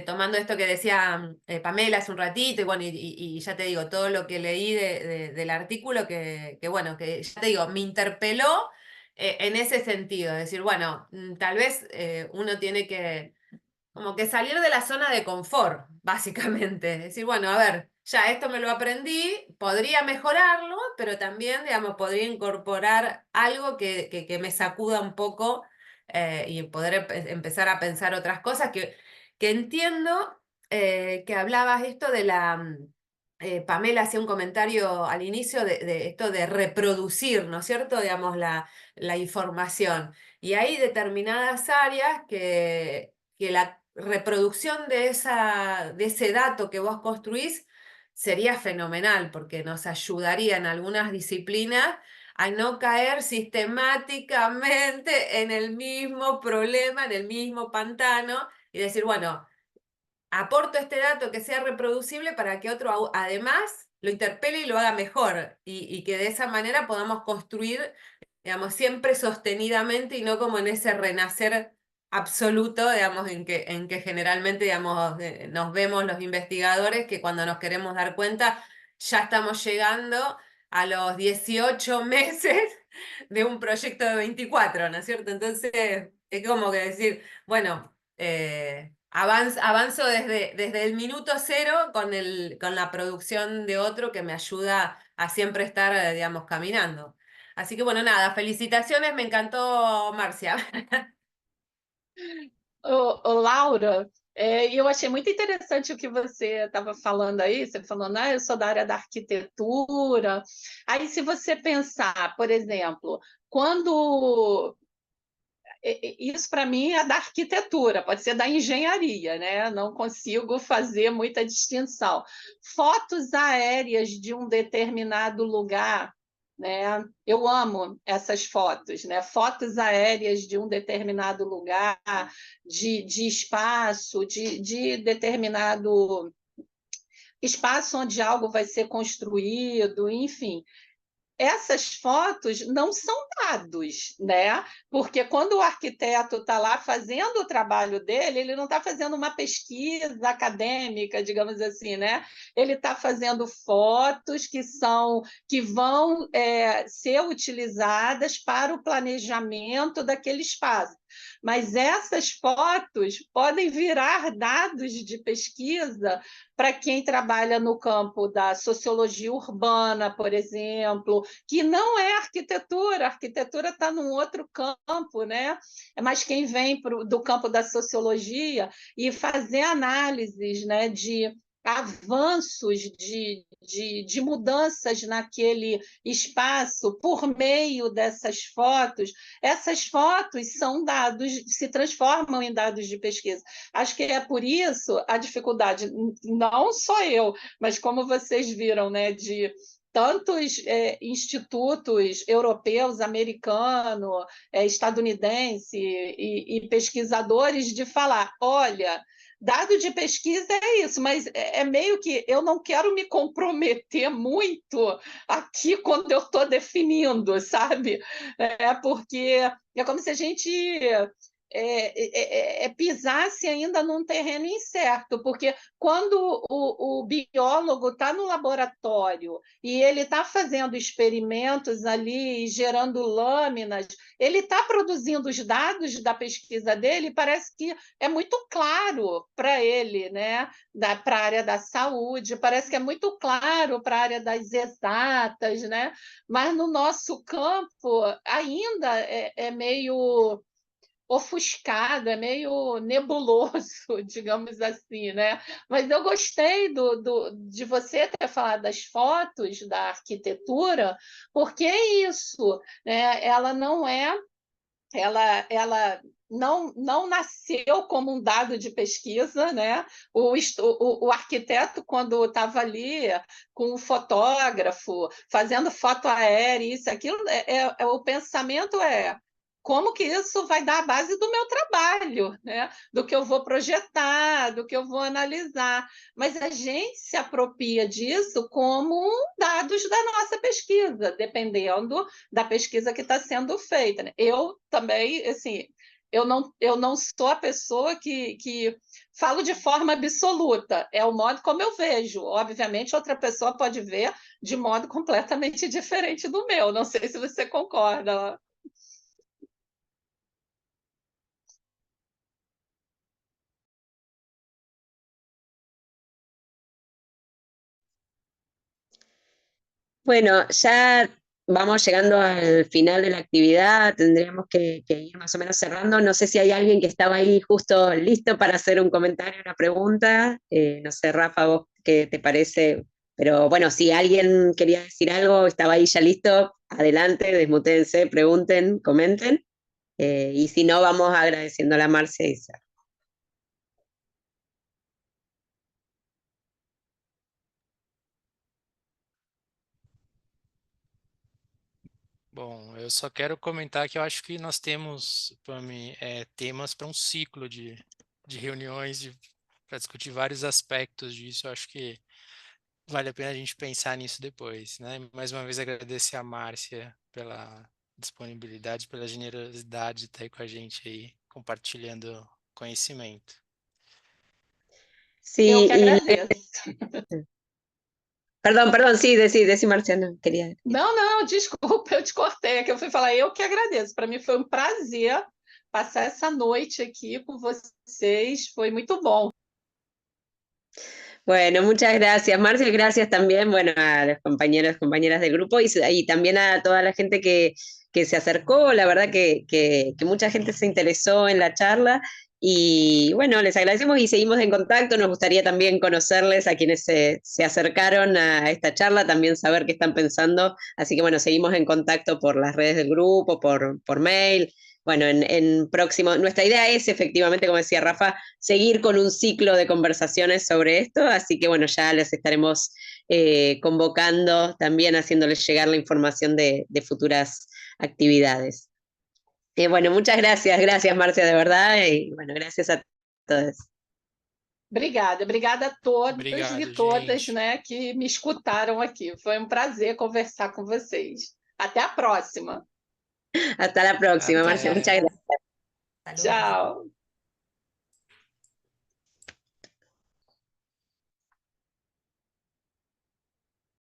tomando esto que decía Pamela hace un ratito, y bueno, y ya te digo, todo lo que leí del artículo, que bueno, que ya te digo, me interpeló en ese sentido, decir, bueno, tal vez uno tiene que como que salir de la zona de confort, básicamente. Decir, bueno, a ver, ya esto me lo aprendí, podría mejorarlo, pero también, digamos, podría incorporar algo que me sacuda un poco y poder empezar a pensar otras cosas que entiendo que hablabas esto de la... Pamela hacía un comentario al inicio de esto de reproducir, ¿no es cierto? Digamos, la información. Y hay determinadas áreas que la reproducción de ese dato que vos construís sería fenomenal, porque nos ayudaría en algunas disciplinas a no caer sistemáticamente en el mismo problema, en el mismo pantano, y decir, bueno, aporto este dato que sea reproducible para que otro además lo interpele y lo haga mejor, y que de esa manera podamos construir, digamos, siempre sostenidamente y no como en ese renacer absoluto, digamos, en que generalmente, digamos, nos vemos los investigadores que cuando nos queremos dar cuenta ya estamos llegando a los 18 meses de un proyecto de 24, ¿no es cierto? Entonces, es como que decir, bueno, avanzo desde el minuto cero con la producción de otro que me ayuda a siempre estar, digamos, caminando. Así que bueno, nada, felicitaciones, me encantó, Marcia. Laura, eu achei muito interessante o que você estava falando aí, você falando, eu sou da área da arquitetura. Aí, se você pensar, por exemplo, quando isso para mim é da arquitetura, pode ser da engenharia, né? Não consigo fazer muita distinção. Fotos aéreas de um determinado lugar, né? Eu amo essas fotos, né? Fotos aéreas de um determinado lugar, de espaço, de determinado espaço onde algo vai ser construído, enfim. Essas fotos não são dados, né? Porque quando o arquiteto está lá fazendo o trabalho dele, ele não está fazendo uma pesquisa acadêmica, digamos assim, né? Ele está fazendo fotos que vão ser utilizadas para o planejamento daquele espaço. Mas essas fotos podem virar dados de pesquisa para quem trabalha no campo da sociologia urbana, por exemplo, que não é arquitetura, a arquitetura está num outro campo, né? Mas quem vem do campo da sociologia e fazer análises, né, de avanços de mudanças naquele espaço por meio dessas fotos, essas fotos são dados, se transformam em dados de pesquisa. Acho que é por isso a dificuldade, não só eu, mas como vocês viram, né, de tantos institutos europeus, americanos, estadunidense e pesquisadores de falar, olha, dado de pesquisa é isso, mas é meio que eu não quero me comprometer muito aqui quando eu estou definindo, sabe? Porque é como se a gente pisar-se ainda num terreno incerto, porque quando o biólogo está no laboratório e ele está fazendo experimentos ali, gerando lâminas, ele está produzindo os dados da pesquisa dele, e parece que é muito claro para ele, né? Para a área da saúde, parece que é muito claro para a área das exatas, né? Mas no nosso campo ainda é meio ofuscado, é meio nebuloso, digamos assim, né? Mas eu gostei de você ter falado das fotos da arquitetura, porque é isso, né? Ela não é, ela não nasceu como um dado de pesquisa, né? O arquiteto, quando estava ali com o fotógrafo, fazendo foto aérea, isso, aquilo, o pensamento é como que isso vai dar a base do meu trabalho, né? Do que eu vou projetar, do que eu vou analisar. Mas a gente se apropria disso como dados da nossa pesquisa, dependendo da pesquisa que está sendo feita, né? Eu também, assim, eu não sou a pessoa que falo de forma absoluta, é o modo como eu vejo. Obviamente, outra pessoa pode ver de modo completamente diferente do meu. Não sei se você concorda. Bueno, ya vamos llegando al final de la actividad, tendríamos que ir más o menos cerrando. No sé si hay alguien que estaba ahí justo listo para hacer un comentario, una pregunta. No sé, Rafa, vos qué te parece. Pero bueno, si alguien quería decir algo, estaba ahí ya listo, adelante, desmutéense, pregunten, comenten. Y si no, vamos agradeciendo a la Marcia y Sara. Bom, eu só quero comentar que eu acho que nós temos, Pami, temas para um ciclo de reuniões para discutir vários aspectos disso. Eu acho que vale a pena a gente pensar nisso depois, né? Mais uma vez agradecer a Márcia pela disponibilidade, pela generosidade de estar aí com a gente aí, compartilhando conhecimento. Sí, Eu que y agradeço. perdón, sí, decí Marciano, quería. Não, desculpa, eu te cortei, é que eu fui falar, eu que agradeço. Para mí foi um prazer passar essa noite aqui com vocês, foi muito bom. Bueno, muchas gracias, Marcia, gracias también, bueno, a los compañeros, compañeras del grupo y también a toda la gente que se acercó, la verdad que mucha gente se interesó en la charla y bueno, les agradecemos y seguimos en contacto, nos gustaría también conocerles a quienes se acercaron a esta charla, también saber qué están pensando, así que bueno, seguimos en contacto por las redes del grupo, por mail. Bueno, en próximo, nuestra idea es efectivamente, como decía Rafa, seguir con un ciclo de conversaciones sobre esto, así que bueno, ya les estaremos convocando, también haciéndoles llegar la información de futuras actividades. Bueno, muchas gracias Marcia, de verdad, y bueno, gracias a todos. Obrigada a todas Obrigado, e todas, gente. né, que me escutaram aqui. Foi um prazer conversar com vocês. Até a próxima. Hasta la próxima, Marcia, muchas Até. gracias. Saludos. Tchau.